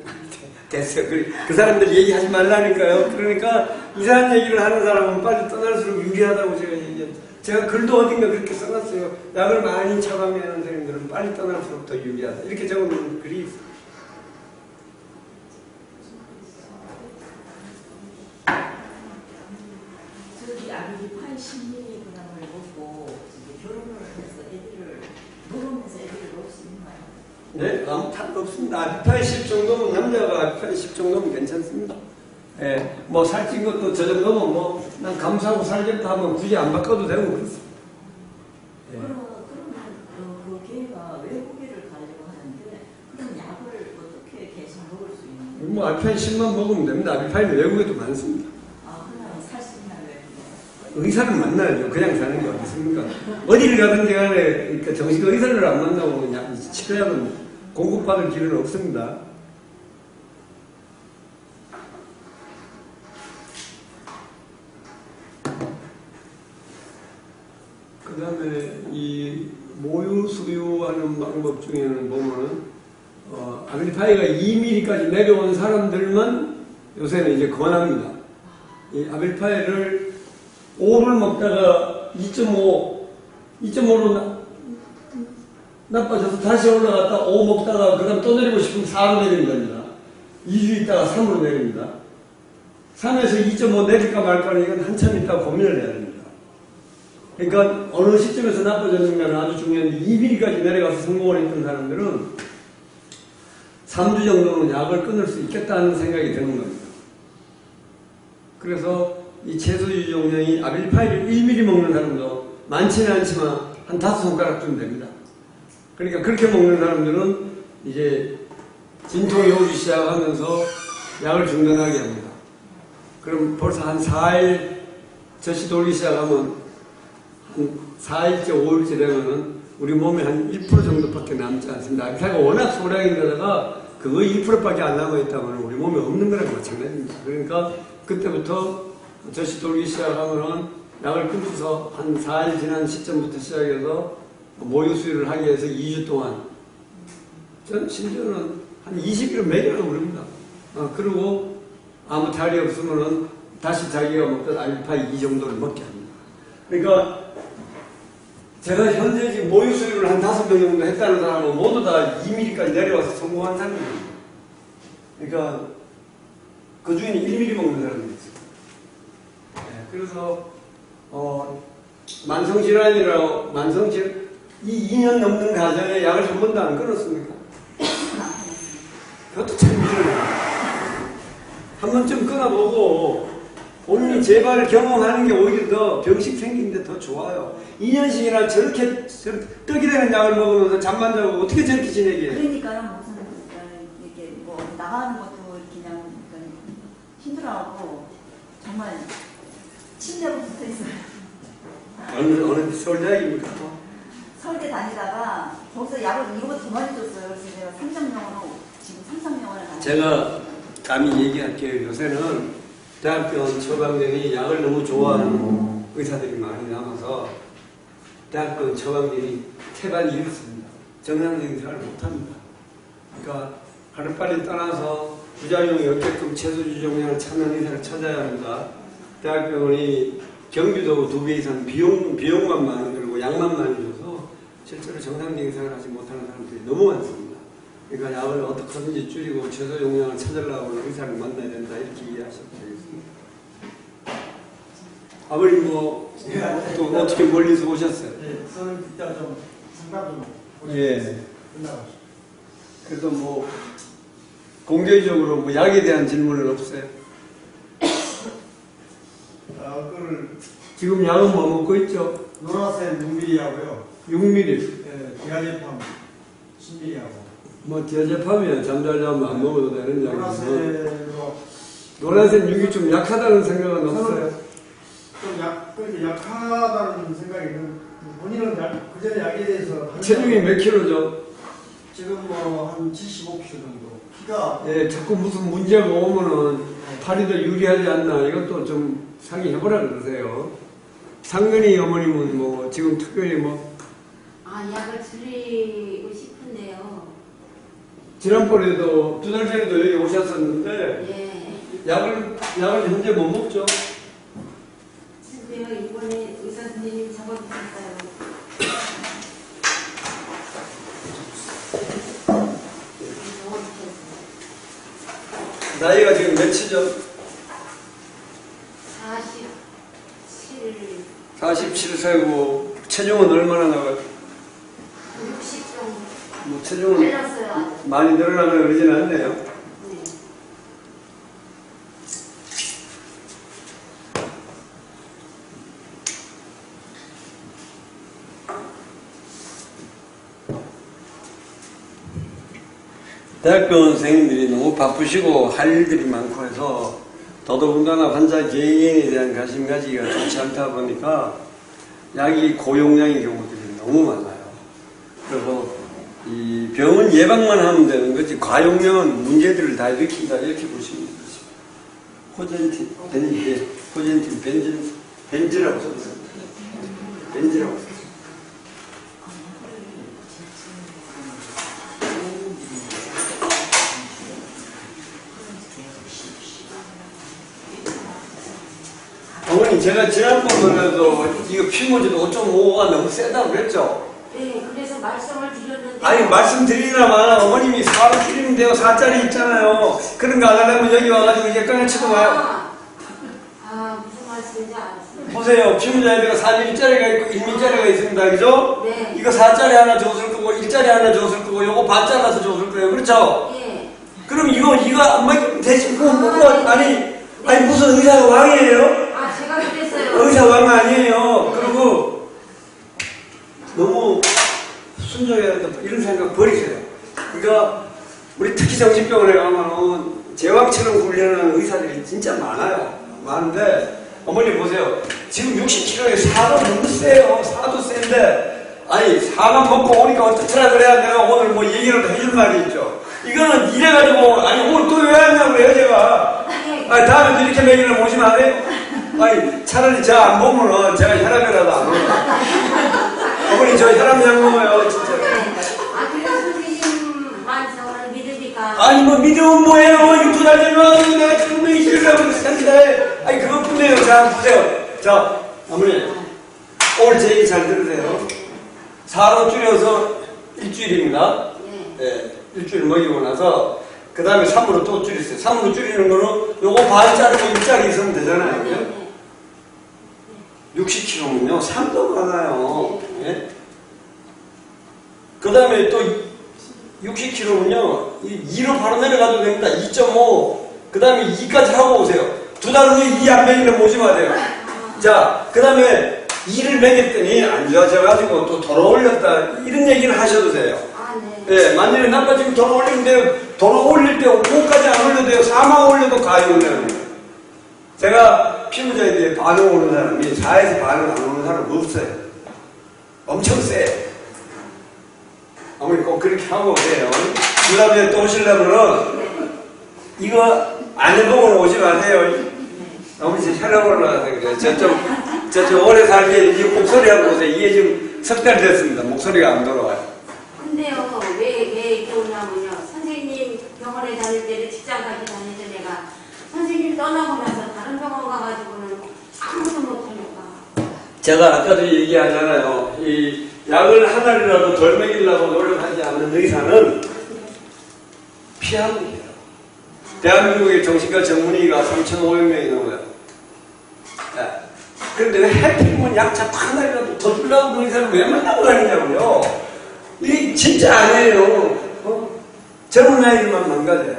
됐어요. 그 사람들 얘기하지 말라니까요. 그러니까 이상한 얘기를 하는 사람은 빨리 떠날수록 유리하다고 제가 얘기했죠. 제가 글도 어딘가 그렇게 써놨어요. 약을 많이 처방하는 선생님들은 빨리 떠날수록 더 유리하다. 이렇게 적어놓은 글이 있어요. 저기 아비리파이 10mg을 먹고 결혼을 해서 애들을 놀으면서 애들을 놓을 수 있나요? 네, 아무 탈 없습니다. 아비파이 10 정도면 남자가 아비파이 10 정도면 괜찮습니다. 예, 뭐 살찐 것도 저 정도면 난 감수하고 살겠다 하면 굳이 안 바꿔도 되고 그렇습니다. 예. 그러면 그 걔가 외국계를 가려고 하는데 그럼 약을 어떻게 계속 먹을 수 있는 거예요? 뭐 아비파이 10만 먹으면 됩니다. 아비파이는 외국에도 많습니다. 그냥 살 수 있나요? 의사를 만나야죠. 그냥 사는 게 어디 있습니까? 어디를 가든지 간에 그러니까 정식 의사를 안 만나고 그냥 치료약은 공급받을 길은 없습니다. 그 다음에 이 모유 수유하는 방법 중에는 보면은 아밀리파이가 2mm까지 내려온 사람들만 요새는 이제 권합니다. 이 아밀리파이를 5를 먹다가 2.5로 나빠져서 다시 올라갔다 5 먹다가 그 다음 또 내리고 싶으면 4로 내리는 겁니다. 2주 있다가 3으로 내립니다. 3에서 2.5 내릴까 말까는 이건 한참 있다가 고민을 해야 됩니다. 그러니까 어느 시점에서 나빠졌는가는 아주 중요한데 2mm까지 내려가서 성공을 했던 사람들은 3주 정도는 약을 끊을 수 있겠다는 생각이 드는 겁니다. 그래서 이 채소 유지 용량이 아빌파이를 1mm 먹는 사람도 많지는 않지만 한 5손가락쯤 됩니다. 그러니까 그렇게 먹는 사람들은 이제 진통이 오기 시작하면서 약을 중단하게 합니다. 그럼 벌써 한 4일 젖이 돌기 시작하면 한 4일째, 5일째 되면은 우리 몸에 한 1% 정도밖에 남지 않습니다. 아빌파이가 워낙 소량인데다가 거의 1%밖에 안 남아있다면 우리 몸에 없는 거랑 마찬가지입니다. 그러니까 그때부터 젖이 돌기 시작하면은 약을 끊고서 한 4일 지난 시점부터 시작해서 모유 수유를 하기 위해서 2주 동안, 저는 심지어는 한 20일을 먹이라고 그럽니다. 그리고 아무 탈이 없으면은 다시 자기가 먹던 알파 2 정도를 먹게 합니다. 그러니까 제가 현재 지금 모유 수유를 한 5명 정도 했다는 사람은 모두 다 2mm까지 내려와서 성공한 사람입니다. 그러니까 그 중에는 1mm 먹는 사람들이 있어요. 네, 그래서 이 2년 넘는 가정에 약을 한 번도 안 끊었습니까? 그것도 참 미련해요. 한 번쯤 끊어보고 본인이 재발 경험하는 게 오히려 더 병식 생기는데 더 좋아요. 2년씩이나 저렇게 떡이 되는 약을 먹으면서 잠만 자고 어떻게 저렇게 지내게 해요? 그러니까요. 무슨 이렇게 뭐 나가는 것도 그냥 힘들어하고 정말 침대로 붙어 있어요. 어느 서울대학입니까? 서울대 다니다가 거기서 약을 이거보다 더 많이 줬어요. 그래서 제가 3.0으로 지금 3.0을 다니고. 제가 감히 얘기할게요. 요새는 대학병원 처방전이 약을 너무 좋아하는 의사들이 많이 남아서 대학병원 처방전이 태반이 이렇습니다. 정상적인 생활을 못합니다. 그러니까 하루빨리 떠나서 부작용이 없게끔 최소주정량을 찾는 의사를 찾아야 합니다. 대학병원이 경비도 2배 이상 비용만 많이 들고 약만 많이 줘서 실제로 정상적인 생활을 하지 못하는 사람들이 너무 많습니다. 그러니까 약을 어떻게든지 줄이고 최소 용량을 찾으려고 의사를 만나야 된다 이렇게 이해하셔도 되겠습니다. 아버님 또 어떻게 멀리서 오셨어요? 네, 저는 이따 좀 상담 좀 예. 끝나가시죠. 그래서 공개적으로 약에 대한 질문은 없어요? 그걸 지금 약은 뭐 먹고 있죠? 노라센 6mm하고요. 6mm. 디아제팜 10mm하고. 디아제팜이야. 잠자려면 안 먹어도 되는 약이고. 노라센으로 노란색 6이 좀 약하다는 생각은 없어요? 그렇게 약하다는 생각이 있는 본인은 그 전에 약에 대해서 체중이 몇 킬로죠? 지금 한 75kg 정도. 키가 예, 자꾸 무슨 문제가 오면은 팔이 더 유리하지 않나 이것도 좀 상의해보라 그러세요. 상근이 어머님은 지금 특별히 약을 줄이고 싶은데요. 지난번에도 2달 전에도 여기 오셨었는데 예. 약을 현재 못 먹죠? 근데요, 이번에 의사 선생님 잡아주셨어요. 나이가 지금 몇이죠? 47, 47세고 체중은 얼마나 나가요? 60 정도. 체중은 늘었어요, 아주. 많이 늘어나면 그러진 않네요. 네. 대학병원 선생님들이 너무 바쁘시고 할 일들이 많고 해서 더더군다나 환자 개인에 대한 관심 가지기가 좋지 않다 보니까 약이 고용량의 경우들이 너무 많아요. 그래서 이 병은 예방만 하면 되는 거지 과용량은 문제들을 다 일으킨다 이렇게 보시면 되겠습니다. 호젠틴, 벤즈라고 썼어요. 벤즈라고 썼어요. 어머니 제가 지난번에도 이거 피모제도 5.5가 너무 세다고 그랬죠? 네, 그래서 말씀을 드렸는데. 아니 말씀드리나만 어머님이 4를 줄이면 돼요. 4짜리 있잖아요. 그런 거 안 하려면 여기 와가지고 이제 꺼내치고 가요. 무슨 말씀인지 알았어요. 보세요. 피모자에다가 4mm짜리가 있고 1mm짜리가 있습니다. 그죠? 네. 이거 4짜리 하나 줬을 거고 1짜리 하나 줬을 거고 요거 반 잘라서 줬을 거예요. 그렇죠? 예. 그럼 이거 안 맞으면 되지. 아니 무슨 의사가 왕이에요? 제가 그랬어요. 의사 왕 아니에요. 그리고 너무 순종해야 된다 이런 생각 버리세요. 그러니까 우리 특히 정신병원에 가면은 제왕처럼 훈련하는 의사들이 진짜 많은데 어머니 보세요. 지금 60kg에 4도 너무 세요. 4도 센데 아니 4만 먹고 오니까 어떻더라 그래야 내가 오늘 뭐 얘기를 해줄 말이 있죠. 이거는 이래가지고 아니 오늘 또 왜 왔냐고 그래요 제가. 아니 다음에 이렇게 먹이를 모시면 안 돼요? 아니 차라리 저 안 보면은 제가 혈압이라도 안 먹어요. 어머니 저 혈압약 먹어요 진짜. 그래서 선생님 말씀을 믿으니까. 아니 믿으면 뭐예요? 2달 전에 합니다. 아니, 그것뿐이에요. 자, 보세요. 자, 어머니. 오늘 제 얘기 잘 들으세요. 4로 줄여서 일주일입니다. 네, 일주일 먹이고 나서, 그 다음에 3으로 또 줄였어요. 3으로 줄이는 거는 요거 반 자르고 1자리 있으면 되잖아요. 그죠? 60kg면요, 3도 많아요. 예? 그 다음에 또 60kg면요, 2로 바로 내려가도 됩니다. 2.5, 그 다음에 2까지 하고 오세요. 2달 후에 2 안 먹이면 모지 마세요. 자, 그 다음에 2를 먹였더니 안 좋아져가지고 또 돌아 올렸다. 이런 얘기를 하셔도 돼요. 예, 만일에 나빠지면 돌아 올리면 돼요. 돌아 올릴 때 5까지 안 올려도 돼요. 4만 올려도 가위 올려요. 제가 피부자에 대해 반응 오는 사람이 4에서 반응 안 오는 사람 없어요. 엄청 세. 어머니 꼭 그렇게 하고 오세요. 그 다음에 또 오시려면은 이거 안 해보면 오지 마세요. 어머니 제 혈압 올라가서 그래요. 저좀 오래 살게 이 목소리하고 보세요. 이게 지금 석 달 됐습니다. 목소리가 안 돌아와요. 근데요, 왜 이렇게 오냐면요. 선생님 병원에 다닐 때는 직장 가기 다니던 내가 선생님 떠나고 나서 다른 병원 가가지고는 아무도 못하니까. 제가 아까도 얘기하잖아요. 이 약을 하나라도 덜 먹이려고 노력하지 않는 의사는 피하는 거예요. 대한민국의 정신과 전문의가 3,500명이 넘어요. 그런데 왜 해피면 약 자꾸 하나라도 더 주려고 그런 의사는 왜 만나고 다니냐고요. 이게 진짜 아니에요. 젊은 나이들만 망가져요.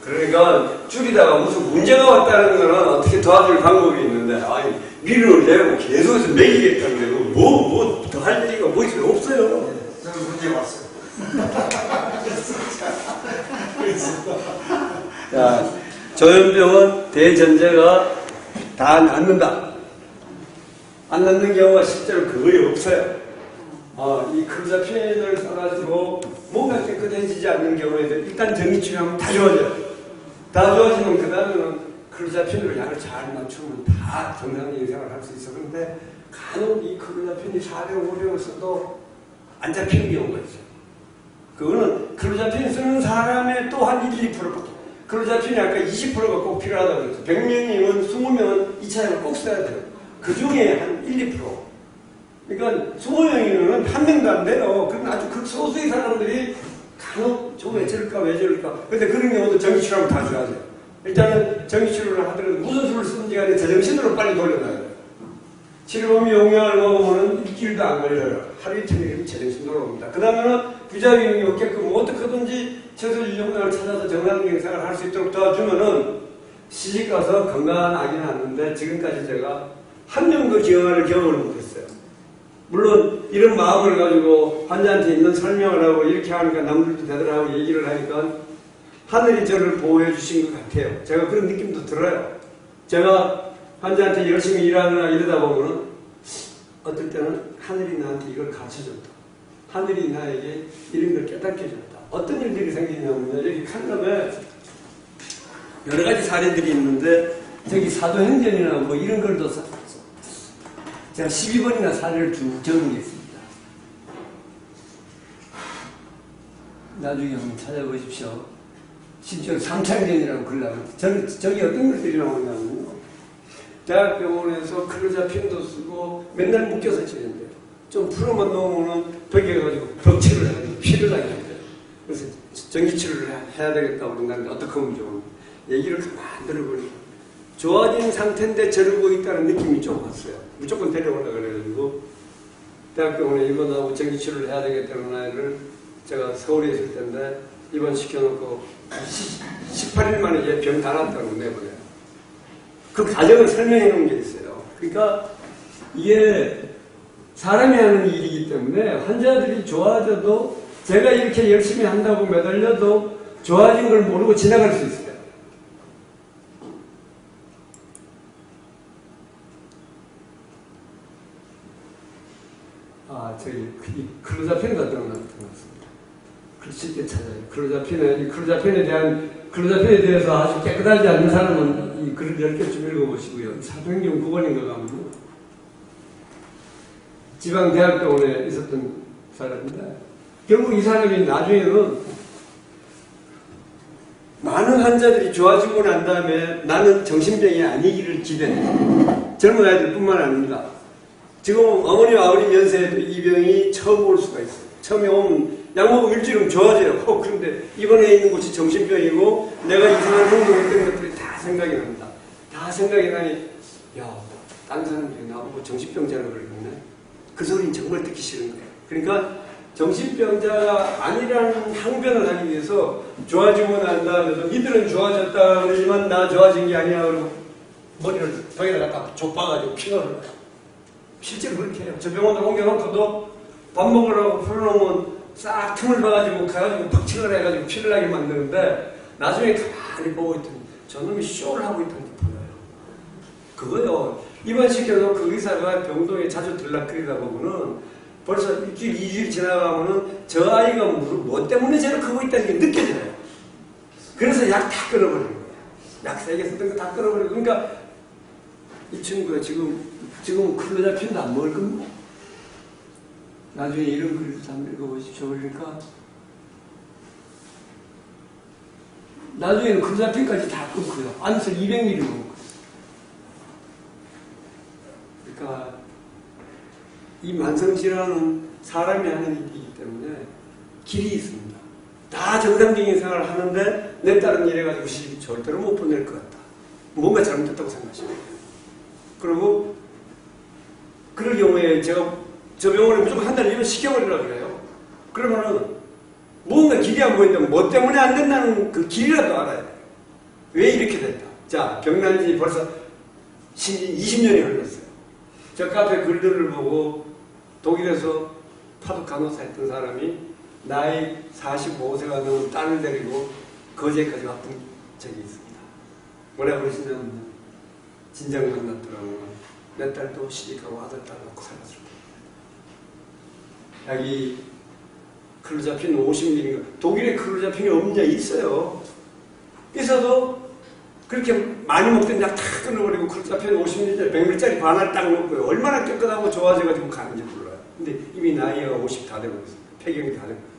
그러니까 줄이다가 무슨 문제가 왔다는 거는 어떻게 도와줄 방법이 있는데, 아니, 미련을 내고 계속해서 먹이겠다는데, 뭐 더 할 얘기가 뭐 있어요? 없어요. 저는 문제 왔어요. 자, 조현병은 대전제가 다 낫는다. 안 낫는 경우가 실제로 거의 없어요. 이 클로자핀을 써가지고 뭔가 깨끗해지지 않는 경우에도 일단 정기치료하면 다 좋아져요. 다 좋아지면 그 다음에는 클로자핀으로 약을 잘 맞추면 다 정상적인 생활을 할 수 있어. 그런데 간혹 이 클로자핀이 4량, 5량을 써도 안 잡히는 경우가 있어요. 그거는 클로자핀 쓰는 사람의 또 한 1, 2%밖에. 클로자핀이 아까 20%가 꼭 필요하다고 그랬어요. 100명이면 20명은 2차약을 꼭 써야 돼요. 그 중에 한 1, 2%. 그러니까 20명이면 한 명도 안 돼요. 그건 아주 극소수의 사람들이 간혹 왜 저럴까. 근데 그런 경우도 정기치료하면 다 좋아져요. 일단은 정기치료를 하더라도 무슨 수를 쓰는지 간에 제정신으로 빨리 돌려놔야 돼요. 치료범위 용량을 먹으면 일주일도 안 걸려요. 하루 이틀이면 제정신 돌아옵니다. 그 다음에는 부작용이 없게끔 어떻게든지 최소 유용량을 찾아서 정상적인 생활을 할 수 있도록 도와주면은 시집가서 건강한 아기는 낳는데 지금까지 제가 한 명도 기형아를 경험을 못했어요. 물론 이런 마음을 가지고 환자한테 있는 설명을 하고 이렇게 하니까 남들도 되더라고 얘기를 하니까 하늘이 저를 보호해 주신 것 같아요. 제가 그런 느낌도 들어요. 제가 환자한테 열심히 일하거나 이러다 보면은 어떨 때는 하늘이 나한테 이걸 가르쳐줬다. 하늘이 나에게 이런 걸 깨닫게 해줬다. 어떤 일들이 생기냐면요. 여기 칼럼에 여러 가지 사례들이 있는데 저기 사도행전이나 뭐 이런 걸도 제가 12번이나 사례를 쭉 적은 게 있습니다. 나중에 한번 찾아보십시오. 심지어 삼창전이라고 글 나오는데 저기 어떤 글들이 나오냐면요. 대학병원에서 클로자핀도 쓰고 맨날 묶여서 치는데요. 좀 풀어만 놓으면 벗겨가지고 벽치를 해가지고 피를 나게 돼요. 그래서 전기치료를 해야 되겠다고 그런다는데 어떻게 하면 좋은 얘기를 가만 들어보니까 좋아진 상태인데 저러고 있다는 느낌이 좀 왔어요. 무조건 데려오려고 그래가지고 대학병원에 입원하고 전기치료를 해야 되겠다는 아이를 제가 서울에 있을 텐데 입원시켜놓고 18일 만에 얘 병 다 났다고 내보내요. 그 과정을 설명해 놓은 게 있어요. 그러니까 이게 사람이 하는 일이기 때문에 환자들이 좋아져도 제가 이렇게 열심히 한다고 매달려도 좋아진 걸 모르고 지나갈 수 있어요. 저기 클로자핀 같은 거 나타났습니다. 쉽게 찾아요. 클로자핀에 대해서 아주 깨끗하지 않는 사람은 이 글을 10개 좀 읽어보시고요. 사도행전 9번인가 가면 지방대학병원에 있었던 사람인데 결국 이 사람이 나중에는 많은 환자들이 좋아지고 난 다음에 나는 정신병이 아니기를 기대해요. 젊은 아이들뿐만 아닙니다. 지금 어머니 아버님 연세에도 이 병이 처음 올 수가 있어요. 처음에 오면 약 먹으면 일주일은 좋아져요. 그런데 입원해 있는 곳이 정신병이고 내가 이상한 행동했던 것들이 다 생각이 납니다. 다 생각이 나니 야, 딴 사람들이 나보고 정신병자라고 그러겠네. 그 소리는 정말 듣기 싫은 거예요. 그러니까 정신병자가 아니라는 항변을 하기 위해서 좋아지고 난 다음에도 니들은 좋아졌다 그러지만 나 좋아진 게 아니야 그러고 머리를 벽에다 갖다 좁아가지고 피가 흘러요. 실제로 그렇게 해요. 저 병원에 옮겨놓고도 밥 먹으라고 풀어놓으면 싹 틈을 봐가지고 가가지고 팍치를 해가지고 피를 나게 만드는데 나중에 가만히 보고 있더니 저놈이 쇼를 하고 있다는 게 보여요. 그거요. 입원시켜서 그 의사가 병동에 자주 들락거리다 보면은 벌써 일주일, 2주일 지나가면은 저 아이가 뭐 때문에 저렇게 하고 있다는 게 느껴져요. 그래서 약 다 끊어버리는 거예요. 약 세게 쓰던 거 다 끊어버리고. 그러니까 이 친구가 지금 클로자핀도 안 먹을 겁니다. 나중에 이런 글도 한번 읽어보십시오. 그러니까 나중에는 클로자핀까지 다 끊고요. 안에서 200ml 먹을 거예요. 그러니까 이 만성질환은 사람이 하는 일이기 때문에 길이 있습니다. 다 정상적인 생활을 하는데 내 딸은 이래가지고 시집 절대로 못 보낼 것 같다. 뭔가 잘못됐다고 생각하시면 돼요. 그리고 그럴 경우에 제가 저 병원에 무조건 한 달에 입원 시켜버리라고 그래요. 그러면은 뭔가 길이 안 보인다면 뭐 때문에 안 된다는 그 길이라도 알아야 돼요. 왜 이렇게 됐다. 자, 병난 지 벌써 20년이 흘렀어요. 저 카페 글들을 보고 독일에서 파독 간호사 했던 사람이 나이 45세가 넘은 딸을 데리고 거제까지 왔던 적이 있습니다. 뭐라 그러시냐면 진작 만났더라고. 내 딸도 시집가고 아들 딸 낳고 살았을 때. 약이 클로자핀 50mg. 독일에 클로자핀이 없냐? 있어요. 있어도 그렇게 많이 먹던 약 다 끊어버리고 클로자핀 50ml 100ml짜리 반을 딱 먹고요. 얼마나 깨끗하고 좋아져가지고 가는지 몰라요. 근데 이미 나이가 50 다 되고 있어요. 폐경이 다 되고 있어요.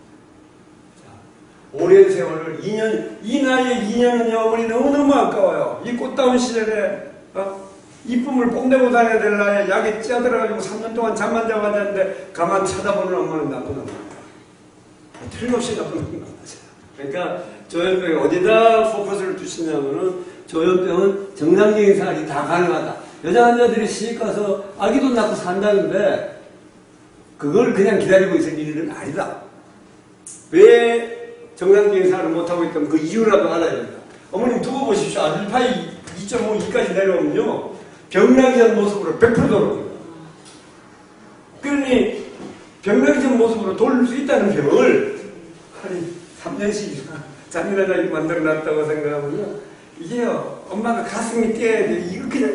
오랜 세월을 2년, 이 나이에 2년은 어머니 너무너무 아까워요. 이 꽃다운 시절에 이쁨을 뽐내고 다녀야 될 나이에 약에 찌어들어가지고 3년 동안 잠만 자고 앉았는데 가만 쳐다보는 엄마는 나쁜 엄마. 틀림없이 나쁜 엄마. 그러니까 조현병이 어디다 포커스를 두시냐면은 조현병은 정상적인 생활이 다 가능하다. 여자 환자들이 시집 가서 아기도 낳고 산다는데 그걸 그냥 기다리고 있을 일은 아니다. 왜 정상적인 생활을 못하고 있다면 그 이유라도 알아야 된다. 어머님 두고 보십시오. 아들파이 2.5, 2까지 내려오면요. 병나기 전 모습으로 100% 돌아옵니다. 그러니 병나기 전 모습으로 돌릴 수 있다는 병을 한 3년씩 잔인하게 만들어놨다고 생각하면요. 이게요. 엄마가 가슴이 뛰어야 돼. 이거 그냥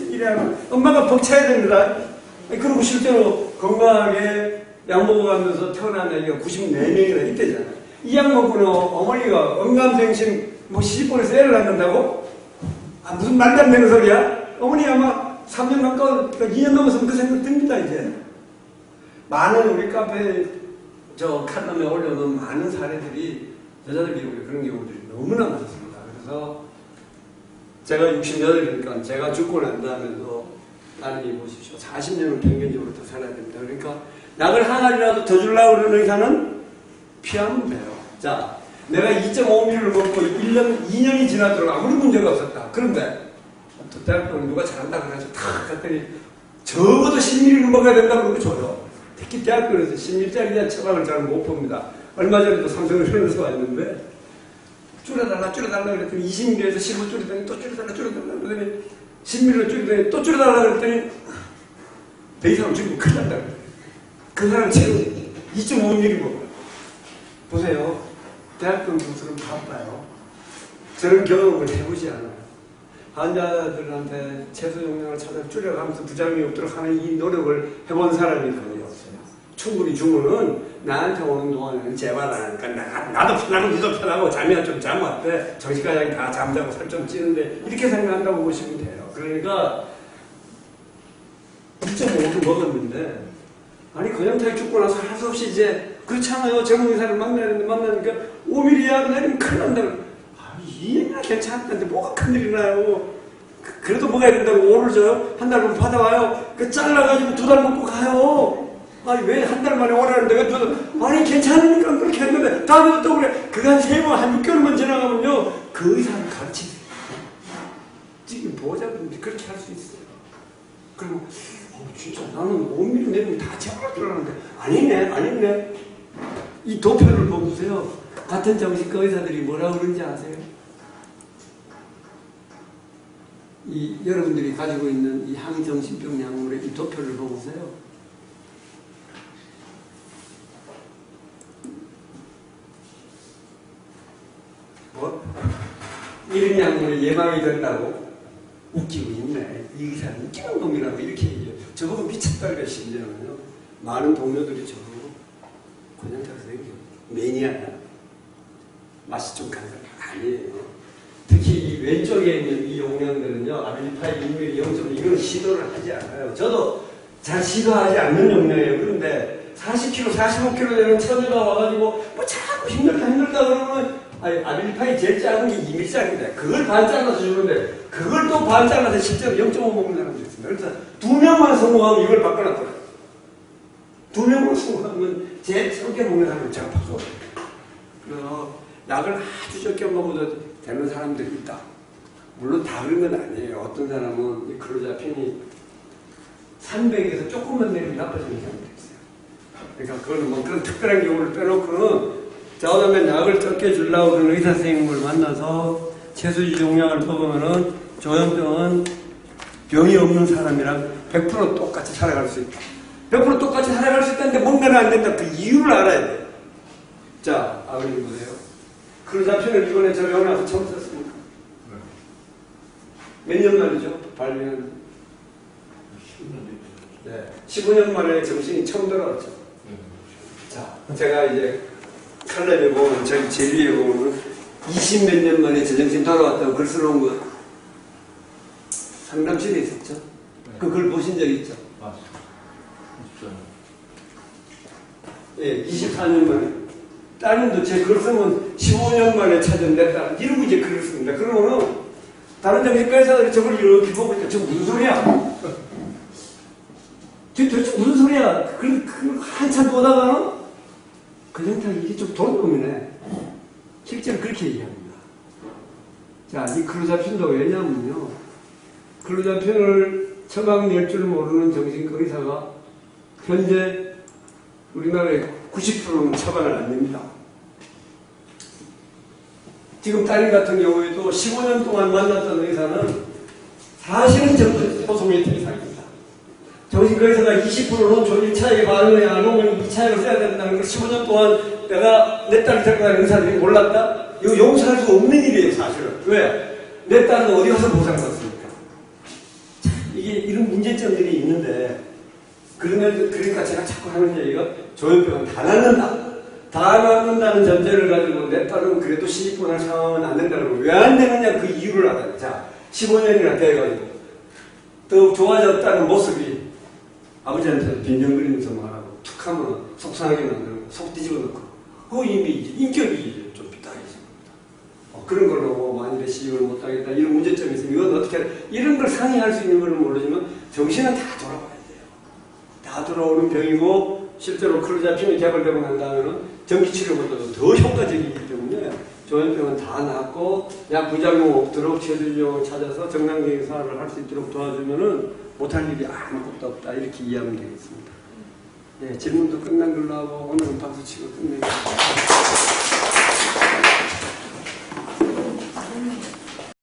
이래하면 엄마가 벅차야 됩니다. 그리고 실제로 건강하게 약 먹어가면서 태어난 아기가 94명이나 있대잖아요. 이 약 먹고는 어머니가 언감생심 시집보내서 애를 낳는다고? 무슨 말도 안 되는 소리야? 어머니 아마 3년 가까운 2년 넘어서면 그 생각 듭니다 이제. 많은 우리 카페 저 칼럼에 올려놓은 많은 사례들이 여자들 경우에 그런 경우들이 너무나 많습니다. 그래서 제가 68이니까 제가 죽고 난 다음에도 나중에 보십시오. 40년은 평균적으로 더 살아야 됩니다. 그러니까 약을 하나라도 더 주려고 그러는 의사는 피하면 돼요. 자, 내가 2.5ml를 먹고 1년, 2년이 지나도록 아무리 문제가 없었다. 그런데 또 대학교는 누가 잘한다 그래서 탁 갔더니 적어도 10ml를 먹어야 된다고 그러고 줘요. 특히 대학교에서 10ml짜리 처방을 잘 못 봅니다. 얼마 전에도 삼성의료원에서 왔는데 줄여달라 그랬더니 20ml에서 15 줄이더니 또 줄여달라 그랬더니 10ml를 줄이더니 또 줄여달라 그랬더니 더 이상 줄이면 큰일 난다 그랬더니 그 사람 지금 2.5ml 먹어요. 보세요. 대학교 교수는 바빠요. 저런 경험을 해보지 않아요. 환자들한테 채소 용량을 찾아 줄여가면서 부작용이 없도록 하는 이 노력을 해본 사람이 거의 없어요. 충분히 주문은 나한테 오는 동안에는 재발 안 하니까 나도 편하고 니도 편하고 잠이나 좀 자면 어때? 정신과장이 다 잠자고 살 좀 찌는데 이렇게 생각한다고 보시면 돼요. 그러니까 2.5도 먹었는데 아니 그냥타기 죽고 나서 할 수 없이 이제 그렇잖아요. 젊은 의사를 만나야 되는데 만나니까 5mm 약을 내리면 큰일 난다고. 아니 이나 괜찮은데 뭐가 큰일이 나요. 그래도 먹어야 된다고 오를 줘요? 한 달만 받아와요? 그 잘라가지고 2달 먹고 가요. 아니 왜 한 달 만에 오라는데 왜 2달? 아니 괜찮으니까 그렇게 했는데 다음에도 또 그래. 그거 한 3번 한 6개월만 지나가면요 그 의사를 가르치세요. 지금 보호자분들이 그렇게 할 수 있어요. 그리고 진짜 나는 5mm 내면 다 제거할 줄 알았는데 아니네. 이 도표를 보세요. 같은 정신과 의사들이 뭐라 그러는지 아세요? 이 여러분들이 가지고 있는 이 항정신병 약물의 이 도표를 보세요. 뭐? 이런 약물이 예방이 된다고? 웃기고 있네. 이 의사는 웃기는 놈이라고 이렇게 얘기해요. 저보고 미쳤다고 심지어는요. 많은 동료들이 저보고 권영탁 선생님 매니아야. 맛이 좀 간다. 아니에요. 특히 이 왼쪽에 있는 이 용량들은요. 아밀리파이 1mm 0.5 이건 시도를 하지 않아요. 저도 잘 시도하지 않는 용량이에요. 그런데 40kg, 45kg 되는 처녀가 와가지고 뭐 자꾸 힘들다 그러면 아밀리파이 제일 작은 게 2mm짜리인데 그걸 반 잘라서 주는데 그걸 또 반 잘라서 실제로 0.5 먹는 사람도 있습니다. 그래서 2명만 성공하면 이걸 바꿔놨더라고요. 2명만 성공하면 제일 적게 먹는 사람을 제가 바꿔요. 그래서 약을 아주 적게 먹어도 되는 사람들이 있다. 물론 다 그런 건 아니에요. 어떤 사람은 이 클로자펜이 300에서 조금만 내리면 나빠지는 사람들이 있어요. 그러니까 그거는 뭐 그런 특별한 경우를 빼놓고는 저다음에 약을 적게 주려고 그런 의사 선생님을 만나서 채소지 용량을 먹으면은 조현병은 병이 없는 사람이랑 100% 똑같이 살아갈 수 있다. 100% 똑같이 살아갈 수 있다는데 뭔가는 안 된다. 그 이유를 알아야 돼요. 자, 아버님 보세요. 클로자펜을 이번에 저 병원 와서 처음 썼습니까? 몇 년 만이죠? 발견은? 15년 만에 정신이 처음 돌아왔죠. 자, 제가 이제 칼럼에 보면, 저기 제일 위에 보면 20몇 년 만에 제정신 돌아왔다고 글 써놓은 거 상담실에 있었죠? 그걸 보신 적 있죠? 예, 24년 만에. 따님도 제 글 쓰면 15년 만에 찾은 내 딸, 이러고 이제 글을 씁니다. 그러면은, 다른 정신과 의사들이 저걸 이렇게 보고 있다. 저 무슨 소리야? 저 도대체 무슨 소리야? 한참 보다가는, 그냥 이게 좀 도둑놈이네. 실제로 그렇게 얘기합니다. 자, 이 클로자펜도 왜냐면요. 클로자펜을 처방 낼 줄 모르는 정신과 의사가 현재 우리나라의 90%는 처방을 안 냅니다. 지금 따님 같은 경우에도 15년 동안 만났던 의사는 사실은 전부 소송의 이상입니다. 정신과 의사가 20%는 좀 1차에 반응을 안 오면 2차에 써야 된다는 걸 15년 동안 내가 내 딸을 데리고 다니는 의사들이 몰랐다? 이거 용서할 수 없는 일이에요, 사실은. 왜? 내 딸은 어디 가서 보상받습니까? 이게 이런 문제점들이 있는데, 그러니까 제가 자꾸 하는 얘기가 조현병은 다 낫는다. 다 낫는다는 전제를 가지고 내 딸은 그래도 시집보낼 상황은 안 된다고. 왜 안 되느냐 그 이유를 알아요. 자, 15년이나 돼가지고 더 좋아졌다는 모습이 아버지한테 빈정거리면서 말하고 툭 하면 속상하게 만들고 속 뒤집어 놓고 그거 이미 인격이 좀 비딱해집니다. 그런 걸로 만일에 시집을 못하겠다 이런 문제점이 있으면 이건 어떻게 이런 걸 상의할 수 있는 걸 모르지만 정신은 다 돌아와야 돼요. 다 돌아오는 병이고 실제로 클로자펜이 개발되고 난 다음에는 전기치료보다도 더 효과적이기 때문에 조현병은 다 낫고 약 부작용 없도록 최저용을 찾아서 정상적인 할 수 있도록 도와주면은 못할 일이 아무것도 없다 이렇게 이해하면 되겠습니다. 네, 질문도 끝난 걸로 하고 오늘은 박수 치고 끝내겠습니다.